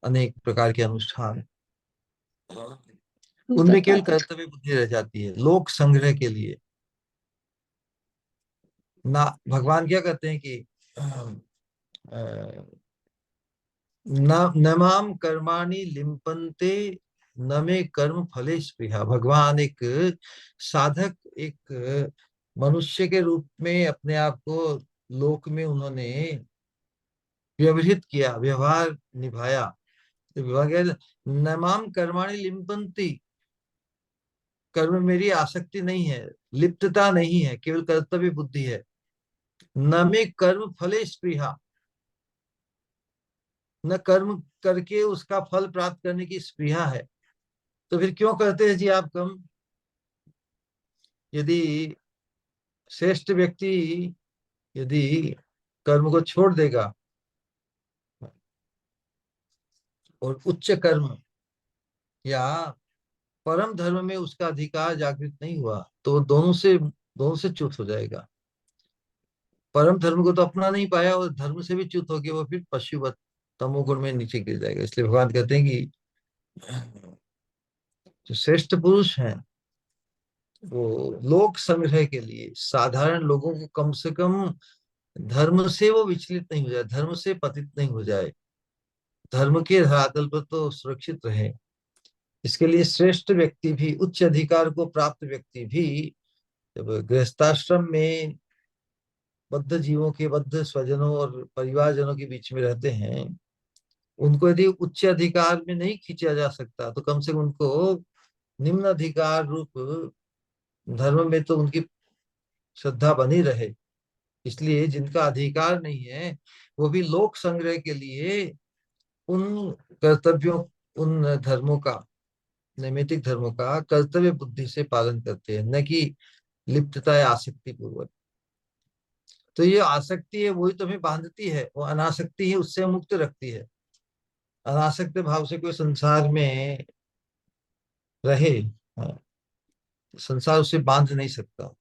अनेक प्रकार के अनुष्ठान, उनमें केवल कर्तव्य बुद्धि रह जाती है लोक संग्रह के लिए। ना भगवान क्या कहते हैं कि न नमाम कर्माणि लिम्पन्ते न में कर्म फले स्पृहा। भगवान एक साधक, एक मनुष्य के रूप में अपने आप को लोक में उन्होंने व्यवहित किया, व्यवहार निभाया। तो विभाग नमाम कर्माणि लिम्पन्ति, कर्म में मेरी आसक्ति नहीं है, लिप्तता नहीं है, केवल कर्तव्य बुद्धि है। न में कर्म फले स्पृहा, न कर्म करके उसका फल प्राप्त करने की स्पृहा है। तो फिर क्यों करते हैं जी आप कर्म? यदि श्रेष्ठ व्यक्ति यदि कर्म को छोड़ देगा और उच्च कर्म या परम धर्म में उसका अधिकार जागृत नहीं हुआ, तो दोनों से च्युत हो जाएगा। परम धर्म को तो अपना नहीं पाया और धर्म से भी च्युत हो गया, वो फिर पशुवत तमोगुण में नीचे गिर जाएगा। इसलिए भगवान कहते हैं कि जो श्रेष्ठ पुरुष हैं वो लोक संग्रह के लिए साधारण लोगों को कम से कम धर्म से वो विचलित नहीं हो जाए, धर्म से पतित नहीं हो जाए, धर्म के धरातल पर तो सुरक्षित रहे। इसके लिए श्रेष्ठ व्यक्ति भी, उच्च अधिकार को प्राप्त व्यक्ति भी, जब गृहस्थाश्रम में बद्ध जीवों के, बद्ध स्वजनों और परिवारजनों के बीच में रहते हैं, उनको यदि उच्च अधिकार में नहीं खींचा जा सकता तो कम से कम उनको निम्न अधिकार रूप धर्म में तो उनकी श्रद्धा बनी रहे। इसलिए जिनका अधिकार नहीं है वो भी लोक संग्रह के लिए उन कर्तव्यों, उन धर्मों का, नैमित्तिक धर्मों का कर्तव्य बुद्धि से पालन करते हैं, न कि लिप्तता या आसक्ति पूर्वक। तो ये आसक्ति है वही तुम्हें बांधती है, वो अनासक्ति है उससे मुक्त रखती है। अनासक्त भाव से कोई संसार में रहे, हाँ, संसार उसे बांध नहीं सकता।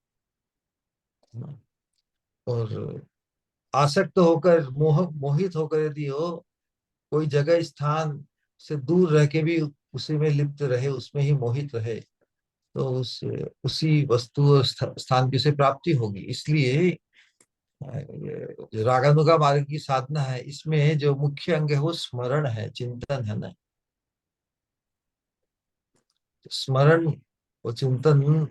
और आसक्त होकर, मोहित होकर यदि हो कोई जगह स्थान से दूर रह के भी उसी में लिप्त रहे, उसमें ही मोहित रहे, तो उसी वस्तु और स्थान की उसे प्राप्ति होगी। इसलिए जो रागानुगा मार्ग की साधना है, इसमें जो मुख्य अंग है वो स्मरण है, चिंतन है ना। स्मरण और चिंतन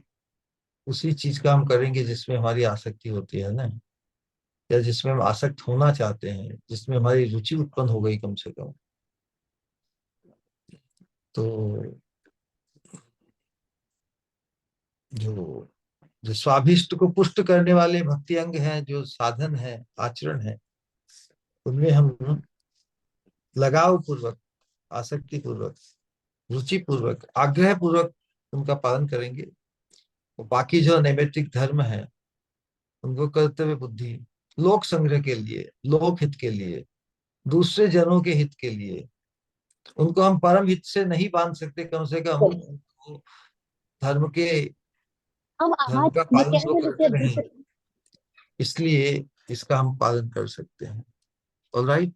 उसी चीज का हम करेंगे जिसमें हमारी आसक्ति होती है ना, या जिसमें हम आसक्त होना चाहते हैं, जिसमें हमारी रुचि उत्पन्न हो गई कम से कम। तो जो जो स्वाभिष्ट को पुष्ट करने वाले भक्ति अंग हैं, जो साधन है, आचरण है, उनमें हम लगाव पूर्वक, आसक्ति पूर्वक, रुचि पूर्वक, आग्रह पूर्वक उनका पालन करेंगे। और बाकी जो नैमित्तिक धर्म है उनको कर्तव्य बुद्धि, लोक संग्रह के लिए, लोक हित के लिए, दूसरे जनों के हित के लिए, उनको हम परम हित से नहीं बांध सकते, कम से कम उनको धर्म के, हम धर्म आज का मैं पालन कह वो रही करते रहे, थी इसलिए इसका हम पालन कर सकते हैं। ऑलराइट।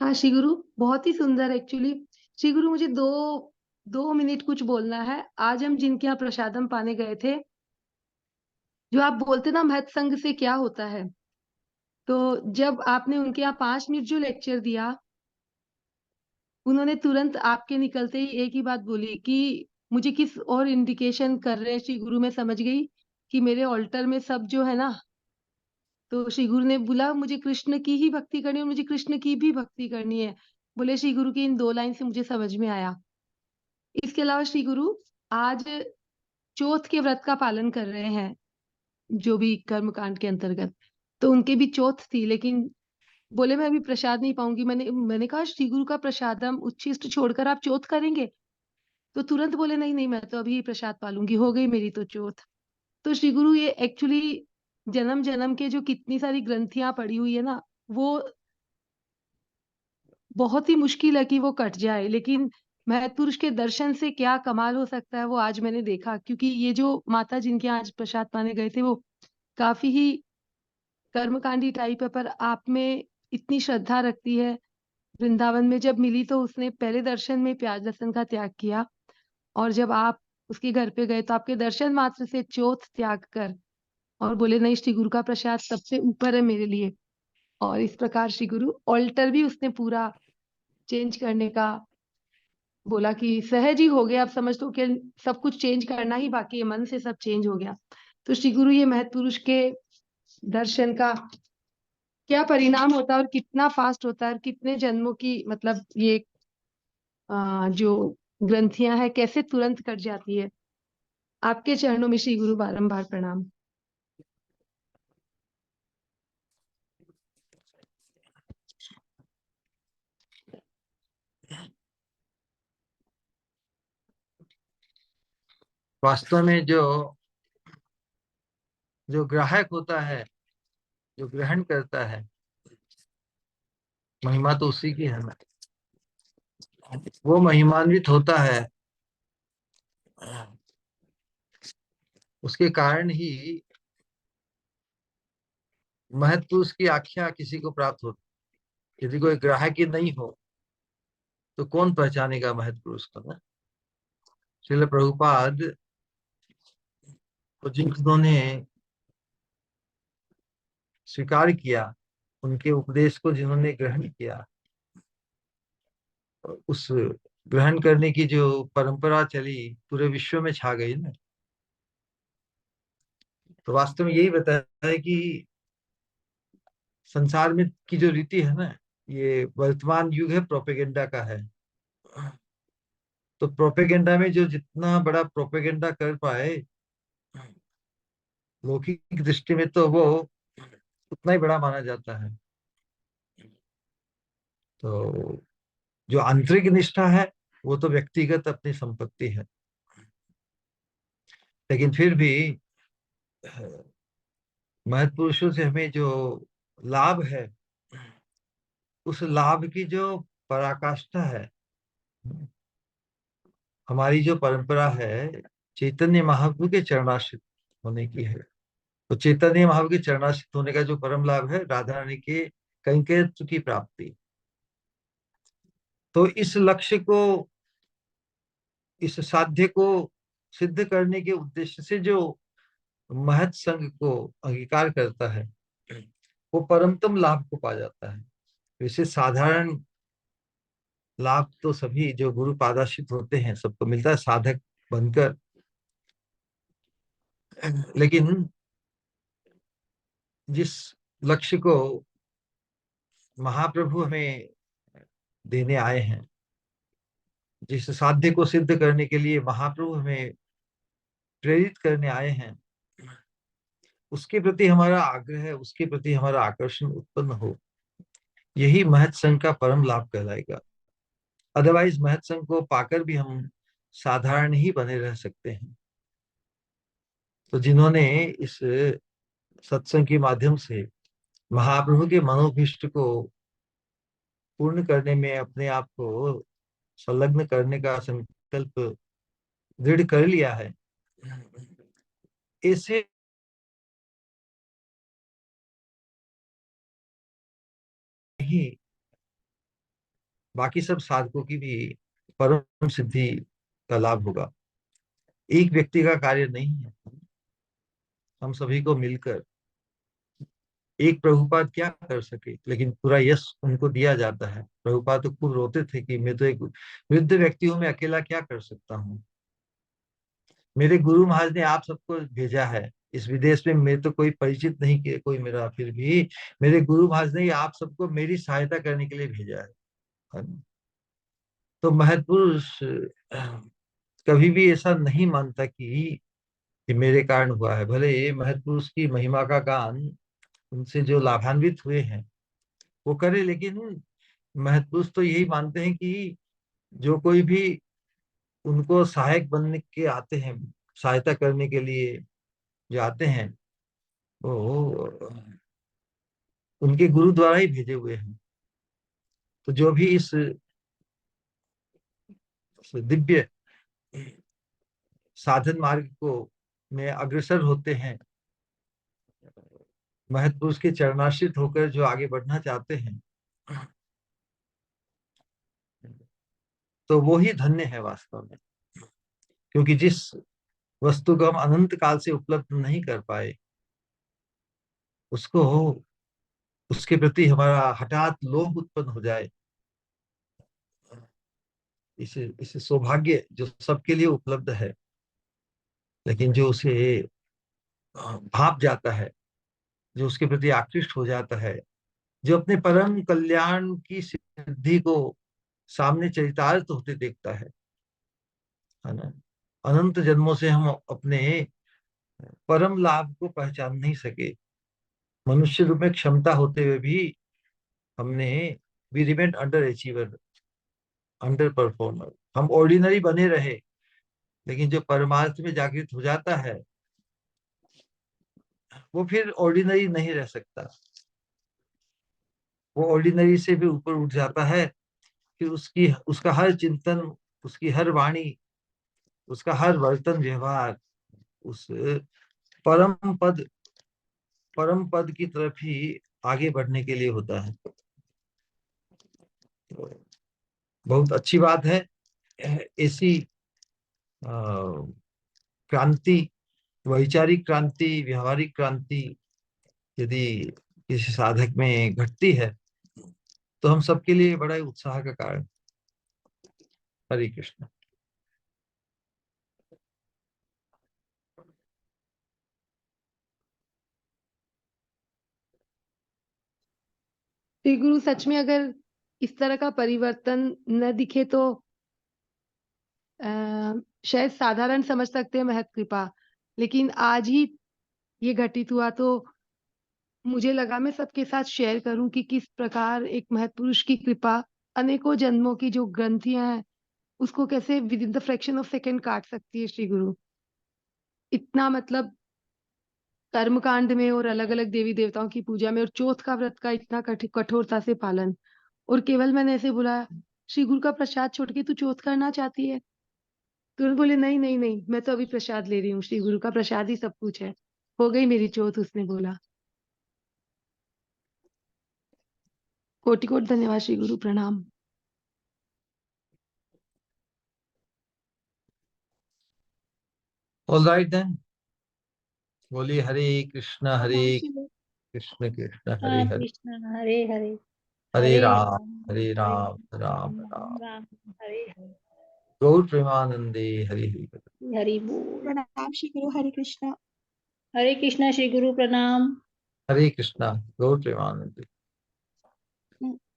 हाँ श्री गुरु, बहुत ही सुंदर। एक्चुअली श्री गुरु, मुझे दो 2 मिनट कुछ बोलना है। आज हम जिनके यहाँ प्रसादम पाने गए थे, जो आप बोलते ना महत संघ से क्या होता है, तो जब आपने उनके यहाँ 5 मिनट जो लेक्चर दिया, उन्होंने तुरंत आपके निकलते ही एक ही बात बोली कि मुझे किस और इंडिकेशन कर रहे हैं श्री गुरु। मैं समझ गई कि मेरे ऑल्टर में सब जो है ना, तो श्री गुरु ने बोला मुझे कृष्ण की ही भक्ति करनी है और मुझे कृष्ण की भी भक्ति करनी है। बोले श्री गुरु की इन 2 लाइन से मुझे समझ में आया। इसके अलावा श्री गुरु आज चौथ के व्रत का पालन कर रहे हैं, जो भी कर्म कांड के अंतर्गत, तो उनके भी चौथ थी, लेकिन बोले मैं अभी प्रसाद नहीं पाऊंगी। मैंने कहा श्री गुरु का प्रसादम उच्छिष्ट छोड़कर आप चौथ करेंगे? तो तुरंत बोले नहीं नहीं, मैं तो अभी प्रसाद पालूंगी, हो गई मेरी तो चौथ। तो श्री गुरु ये एक्चुअली जन्म जन्म के जो कितनी सारी ग्रंथियां पड़ी हुई है ना, वो बहुत ही मुश्किल है कि वो कट जाए, लेकिन महत्पुरुष के दर्शन से क्या कमाल हो सकता है वो आज मैंने देखा। क्योंकि ये जो माता जिनके आज प्रसाद पाने गए थे वो काफी ही कर्मकांडी टाइप है, पर आप में इतनी श्रद्धा रखती है। वृंदावन में जब मिली तो उसने पहले दर्शन में प्याज लहसुन का त्याग किया, और जब आप उसके घर पे गए तो आपके दर्शन मात्र से चौथ त्याग कर और बोले नहीं, श्री गुरु का प्रसाद सबसे ऊपर है मेरे लिए। और इस प्रकार श्री गुरु ऑल्टर भी उसने पूरा चेंज करने का बोला कि सहज ही हो गया, अब समझ लो कि सब कुछ चेंज करना ही बाकी है, मन से सब चेंज हो गया। तो श्री गुरु ये महत्पुरुष के दर्शन का क्या परिणाम होता है और कितना फास्ट होता है और कितने जन्मों की मतलब ये जो ग्रंथियां हैं कैसे तुरंत कट जाती है। आपके चरणों में श्री गुरु बारंबार प्रणाम। वास्तव में जो जो ग्राहक होता है, जो ग्रहण करता है, महिमा तो उसी की है ना। वो महिमान्वित होता है, उसके कारण ही महत्पुरुष की आख्या किसी को प्राप्त होती। यदि कोई ग्राहक ही नहीं हो तो कौन पहचानेगा महत्पुरुष को ना। श्रील प्रभुपाद तो जिन्होंने स्वीकार किया, उनके उपदेश को जिन्होंने ग्रहण किया, उस ग्रहण करने की जो परंपरा चली पूरे विश्व में छा गई ना। तो वास्तव में यही बताया है कि संसार में की जो रीति है ना, ये वर्तमान युग है प्रोपेगेंडा का है। तो प्रोपेगेंडा में जो जितना बड़ा प्रोपेगेंडा कर पाए, लौकिक दृष्टि में तो वो उतना ही बड़ा माना जाता है। तो जो आंतरिक निष्ठा है वो तो व्यक्तिगत अपनी संपत्ति है, लेकिन फिर भी महत्पुरुषों से हमें जो लाभ है, उस लाभ की जो पराकाष्ठा है, हमारी जो परंपरा है चैतन्य महाप्रभु के चरणाश्रित होने की है। तो चैतन्य महाप्रभु के चरणाश्रित होने का जो परम लाभ है, राधा रानी के कैंकर्यत्व की प्राप्ति। तो इस लक्ष्य को, इस साध्य को सिद्ध करने के उद्देश्य से जो महत संघ को अंगीकार करता है, वो परमतम लाभ को पा जाता है। वैसे साधारण लाभ तो सभी जो गुरु पादाश्रित होते हैं सबको मिलता है साधक बनकर, लेकिन जिस लक्ष्य को महाप्रभु हमें देने आए हैं, जिस साध्य को सिद्ध करने के लिए महाप्रभु हमें प्रेरित करने आए हैं, उसके प्रति हमारा आग्रह है, उसके प्रति हमारा आकर्षण उत्पन्न हो, यही महत संघ का परम लाभ कहलाएगा। अदरवाइज महत संघ को पाकर भी हम साधारण ही बने रह सकते हैं। तो जिन्होंने इस सत्संग के माध्यम से महाप्रभु के मनोभीष्ट को पूर्ण करने में अपने आप को संलग्न करने का संकल्प दृढ़ कर लिया है, ऐसे ही बाकी सब साधकों की भी परम सिद्धि का लाभ होगा। एक व्यक्ति का कार्य नहीं है, हम सभी को मिलकर। एक प्रभुपाद क्या कर सके, लेकिन पूरा यश उनको दिया जाता है। प्रभुपाद तो खुद रोते थे कि मैं तो एक वृद्ध व्यक्ति हूं, मैं अकेला क्या कर सकता हूँ। मेरे गुरु महाराज ने आप सबको भेजा है इस विदेश में, मैं तो कोई परिचित नहीं किया कोई मेरा, फिर भी मेरे गुरु महाराज ने आप सबको मेरी सहायता करने के लिए भेजा है। तो महत्पुरुष कभी भी ऐसा नहीं मानता कि ये मेरे कारण हुआ है। भले ये महत्पुरुष की महिमा का गान उनसे जो लाभान्वित हुए हैं वो करे, लेकिन महत्पुरुष तो यही मानते हैं कि जो कोई भी उनको सहायक बनने के आते हैं, सहायता करने के लिए, जो आते हैं वो उनके गुरु द्वारा ही भेजे हुए हैं। तो जो भी इस दिव्य साधन मार्ग को में अग्रसर होते हैं, महत पुरुष के चरणाश्रित होकर जो आगे बढ़ना चाहते हैं, तो वो ही धन्य है वास्तव में। क्योंकि जिस वस्तु को हम अनंत काल से उपलब्ध नहीं कर पाए, उसको उसके प्रति हमारा हठात लोभ उत्पन्न हो जाए, इसे सौभाग्य जो सबके लिए उपलब्ध है, लेकिन जो उसे भाप जाता है, जो उसके प्रति आकृष्ट हो जाता है, जो अपने परम कल्याण की सिद्धि को सामने चरितार्थ होते देखता है ना। अनंत जन्मों से हम अपने परम लाभ को पहचान नहीं सके, मनुष्य रूप में क्षमता होते हुए भी हमने we remain under achiever, under performer. हम ऑर्डिनरी बने रहे, लेकिन जो परमार्थ में जागृत हो जाता है वो फिर ऑर्डिनरी नहीं रह सकता। वो ऑर्डिनरी से भी ऊपर उठ जाता है। फिर उसका हर चिंतन, उसकी हर वाणी, उसका हर वर्तन व्यवहार उस परम पद परम पद की तरफ ही आगे बढ़ने के लिए होता है। तो बहुत अच्छी बात है। ऐसी क्रांति, वैचारिक क्रांति, व्यवहारिक क्रांति यदि किसी साधक में घटती है तो हम सबके लिए बड़ा ही उत्साह का कारण। हरे कृष्ण। श्री गुरु, सच में अगर इस तरह का परिवर्तन न दिखे तो शायद साधारण समझ सकते हैं महत कृपा, लेकिन आज ही ये घटित हुआ तो मुझे लगा मैं सबके साथ शेयर करूं कि किस प्रकार एक महत पुरुष की कृपा अनेकों जन्मों की जो ग्रंथियां हैं उसको कैसे with in the fraction of second काट सकती है। श्री गुरु, इतना मतलब कर्मकांड में और अलग अलग देवी देवताओं की पूजा में और चौथ का व्रत का इतना कठोरता से पालन, और केवल मैंने ऐसे बोला श्री गुरु का प्रसाद छोड़ के तू चौथ करना चाहती है? तो उन्होंने बोले नहीं नहीं नहीं, मैं तो अभी प्रसाद ले रही हूँ, श्री गुरु का प्रसाद ही सब कुछ है। हो गई मेरी चौथ, उसने बोला। कोटि कोटि धन्यवाद श्री गुरु, प्रणाम। ऑल राइट देन, बोलिए हरे कृष्ण हरे प्रणाम श्री गुरु। कृष्ण कृष्ण हरे हाँ, हरे, कृष्ण हरे हरे, हरे हरे राम राम, हरे हरे राम राम राम, राम, राम हरे हरे। गौर प्रेमानंदे हरि हरि। हरि बोल। प्रणाम श्री गुरु। हरे कृष्णा। हरे कृष्णा श्री गुरु, प्रणाम। हरे कृष्णा, गौर प्रेमानंदे।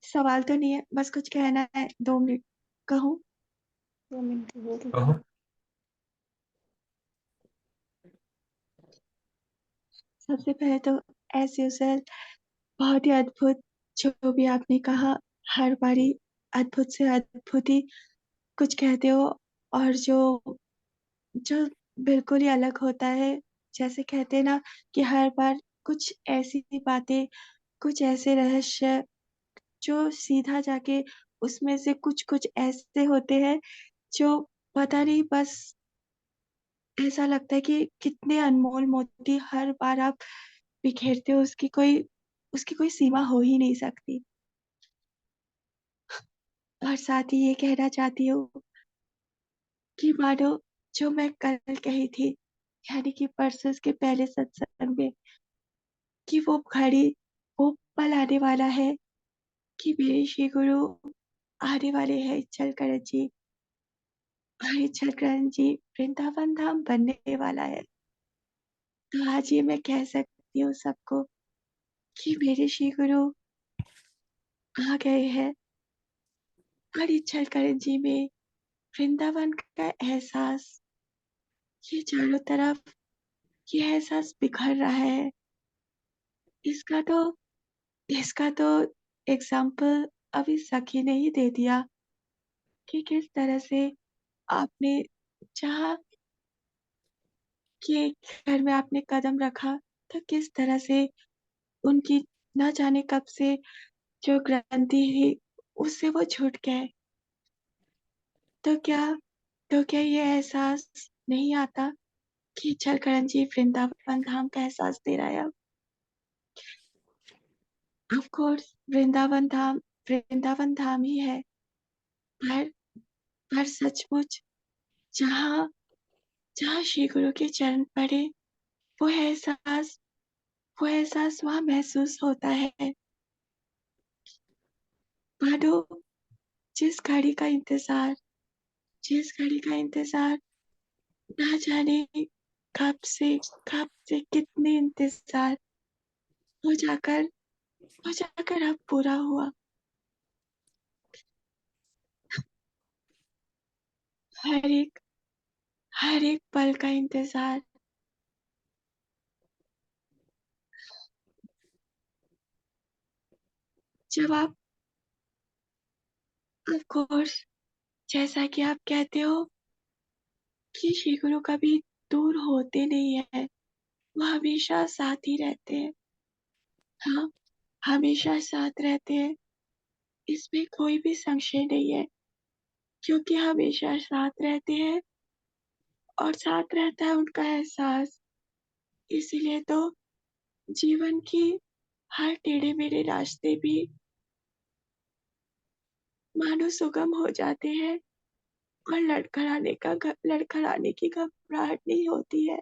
सवाल तो नहीं है, बस कुछ कहना है, 2 मिनट कहूँ? 2 मिनट बोल। कहो। सबसे पहले तो एज यूजुअल बहुत ही अद्भुत जो भी आपने कहा, हर बारी अद्भुत से अद्भुत ही कुछ कहते हो, और जो जो बिल्कुल ही अलग होता है। जैसे कहते हैं ना कि हर बार कुछ ऐसी बातें, कुछ ऐसे रहस्य जो सीधा जाके उसमें से कुछ-कुछ ऐसे होते हैं जो पता नहीं, बस ऐसा लगता है कि कितने अनमोल मोती हर बार आप बिखेरते हो, उसकी कोई सीमा हो ही नहीं सकती। और साथ ही ये कहना चाहती हूँ कि मानो जो मैं कल कही थी, यानी कि परसों के पहले सत्संग में, कि वो पल आने वाला है कि मेरे श्री गुरु आने वाले हैं इच्छलकरण जी, और इच्छलकरण जी वृंदावन धाम बनने वाला है। तो आज ये मैं कह सकती हूँ सबको कि मेरे श्री गुरु आ गए हैं, और इच्छलकरण जी में वृंदावन का एहसास, ये चारों तरफ ये एहसास बिखर रहा है। इसका तो इसका तो एग्जाम्पल अभी सखी ने ही दे दिया कि किस तरह से आपने जहाँ कि एक घर में आपने कदम रखा तो किस तरह से उनकी ना जाने कब से जो ग्रंथि थी उससे वो छूट गए। तो क्या तो क्या ये एहसास नहीं आता कि जलकरण जी वृंदावन धाम का एहसास दे रहा है अब? ऑफ कोर्स वृंदावन धाम ही है, पर सचमुच जहाँ जहाँ श्री गुरु के चरण पड़े वो एहसास वहाँ महसूस होता है। मानो जिस घड़ी का इंतजार ना जाने कब से कितने इंतजार हो जाकर अब पूरा हुआ। हर एक पल का इंतजार। जब आप ऑफ कोर्स जैसा कि आप कहते हो कि श्री गुरु कभी दूर होते नहीं है, वो हमेशा साथ ही रहते हैं। हाँ, हमेशा साथ रहते हैं, इसमें कोई भी संशय नहीं है, क्योंकि हमेशा साथ रहते हैं और साथ रहता है उनका एहसास। इसीलिए तो जीवन की हर टेढ़े मेढ़े रास्ते भी मानो सुगम हो जाते हैं और लड़खड़ाने की घबराहट नहीं होती है।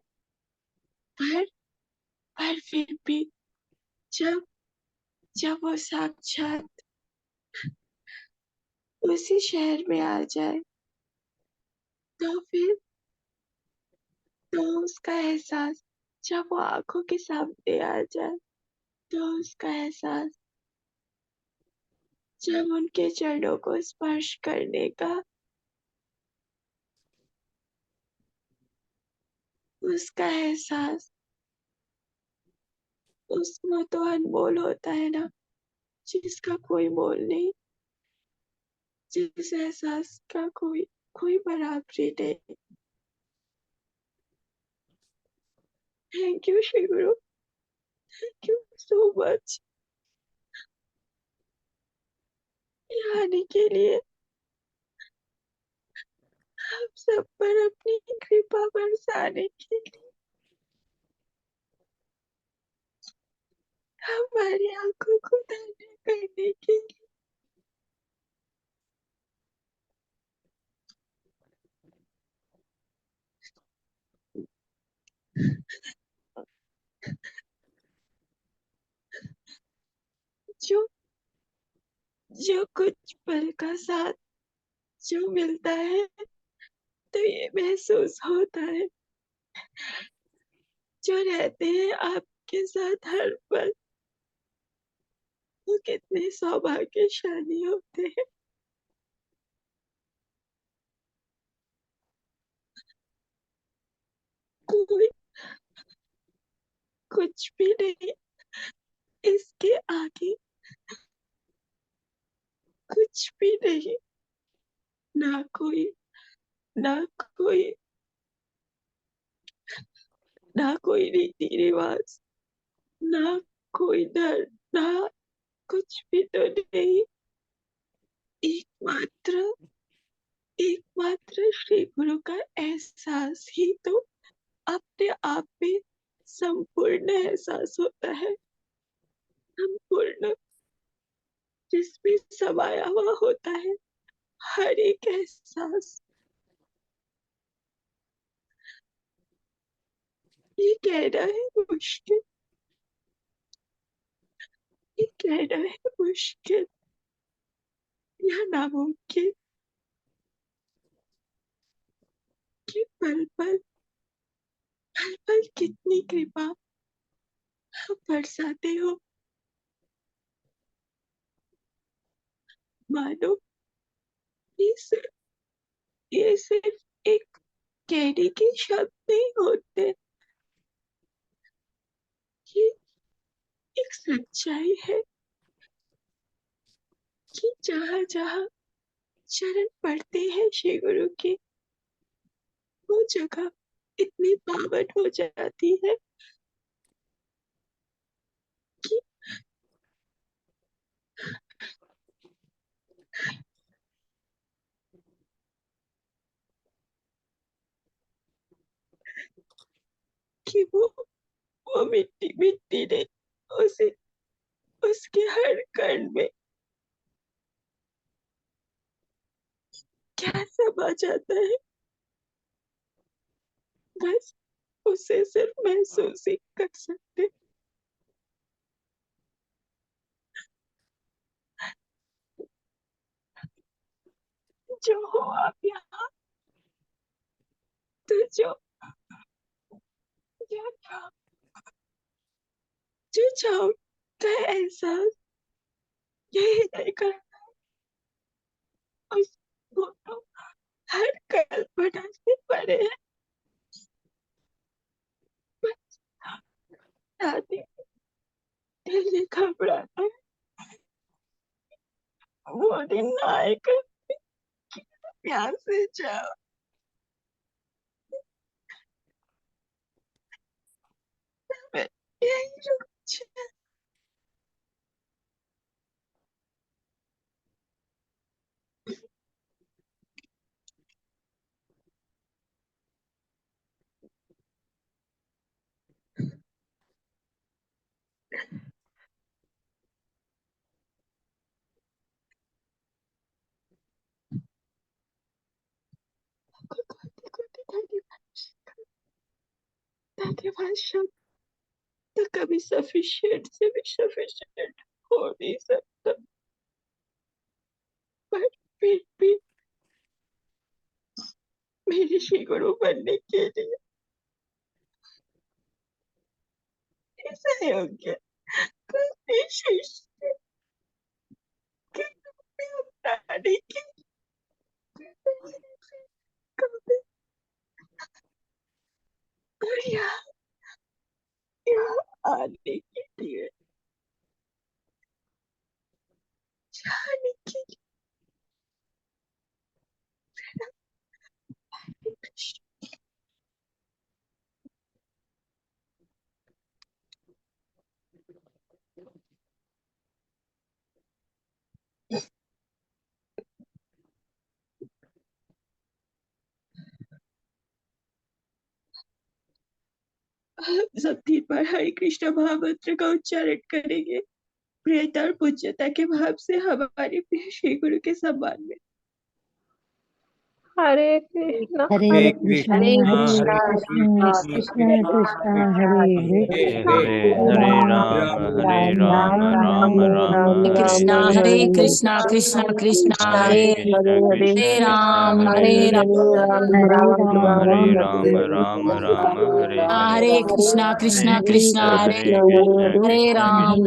पर फिर भी जब वो साक्षात उसी शहर में आ जाए तो फिर उसका एहसास, जब वो आंखों के सामने आ जाए तो उसका एहसास, जब उनके चरणों को स्पर्श करने का उसका एहसास, उसमें तो अनमोल होता है ना, जिसका कोई मोल नहीं, जिस एहसास का कोई बराबरी नहीं। Thank you Shri Guru, thank you so much यहाँ आने के लिए, हम सब पर अपनी कृपा बरसाने के लिए, हमारी आंखों को धन्य करने के लिए। जो कुछ पल का साथ जो मिलता है तो ये महसूस होता है, जो रहते हैं आपके साथ हर पल, वो कितने सौभाग्यशाली होते हैं। कोई कुछ भी नहीं, इसके आगे कुछ भी नहीं। ना कोई ना कोई रीति रिवाज, ना कोई डर, ना कुछ भी तो नहीं। एकमात्र श्री गुरु का एहसास ही तो अपने आप में संपूर्ण एहसास होता है, संपूर्ण, जिसमें समाया हुआ होता है हर एक एहसास। ये कहना है मुश्किल, ये कहना है मुश्किल या नामुमकिन कि पल पल कितनी कृपा आप बरसाते हो। मानो ये सिर्फ एक कहने के शब्द नहीं होते, ये एक सच्चाई है कि जहाँ जहाँ चरण पड़ते हैं श्री गुरु के, वो जगह इतनी पावन हो जाती है कि वो मिट्टी मिट्टी नहीं, उसे उसके हर कण में क्या समा जाता है, बस उसे सिर्फ महसूस ही कर सकते। जो हो आप यहाँ, तो जो चाहो, जो चाहो तो एहसास यही नहीं कर, उसको तो हर कल्पना से परे है, बस आदि दिल ने घबराता है। वो दिन आएगा, प्यार से जाओ, मैं यही रुक जाऊं। धन्यवाद शब्द तो कभी सफिशिएंट से भी सफिशिएंट हो नहीं सकता, पर फिर भी मेरे श्री गुरु बनने के लिए ऐसा योग्य कोई शिष्य के रूप में अपनाने की कभी, और यहाँ आने के लिए, जाने के लिए। आप सब 3 बार हरे कृष्ण महामंत्र का उच्चारण करेंगे, प्रियता और पूज्यता के भाव से हमारे प्रिय श्री गुरु के सम्मान में। हरे कृष्णा हरे हरे कृष्णा हरे हरे कृष्णा कृष्णा कृष्णा कृष्णा हरे हरे हरे हरे हरे राम हरे राम राम राम राम हरे राम कृष्णा हरे कृष्णा कृष्णा हरे कृष्णा कृष्णा हरे कृष्णा राम हरे हरे हरे राम हरे हरे राम राम राम राम हरे हरे हरे कृष्णा कृष्णा हरे कृष्णा हरे हरे कृष्णा कृष्णा कृष्णा हरे हरे हरे राम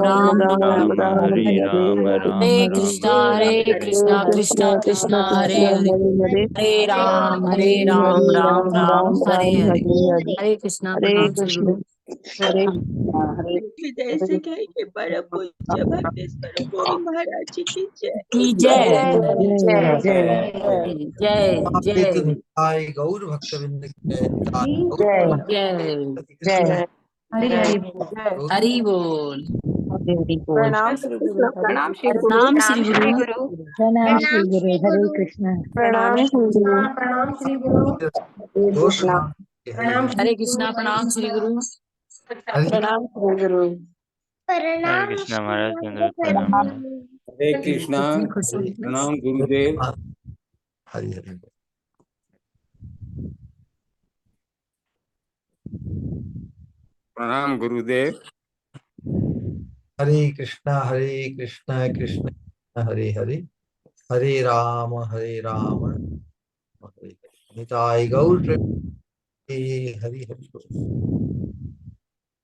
राम राम राम हरे राम राम हरे राम हरे कृष्णा कृष्णा कृष्णा हरे हरे हरे राम राम राम हरे हरे हरे कृष्णा प्रणाम श्री गुरु। हृदय से कहेंगे परम पूज्य भक्ति स्वरूप गोविंद महाराज जी की जय। की जय जय जय जय एक जय निताय गौर भक्तवृंद की जय, निताय गौर जय जय। हरी हरी बोल। गौर हरि बोल। प्रणाम श्री गुरु प्रणाम श्री गुरु प्रणाम श्री गुरु। प्रणाम श्री गुरु हरे कृष्णा प्रणाम श्री गुरु प्रणाम श्री गुरु। गौर प्रणाम हरि हरि। हरे कृष्णा प्रणाम श्री गुरु। हरि प्रणाम श्री गुरु हरे कृष्णा महाराज चंद्र प्रणाम। हरे कृष्णा, हरि प्रणाम गुरुदेव। हरि हरि। प्रणाम गुरुदेव। हरे कृष्णा कृष्ण कृष्ण हरे हरे, हरे राम हरे हरे। निताय गौर प्रेम, हरि हरि बोल।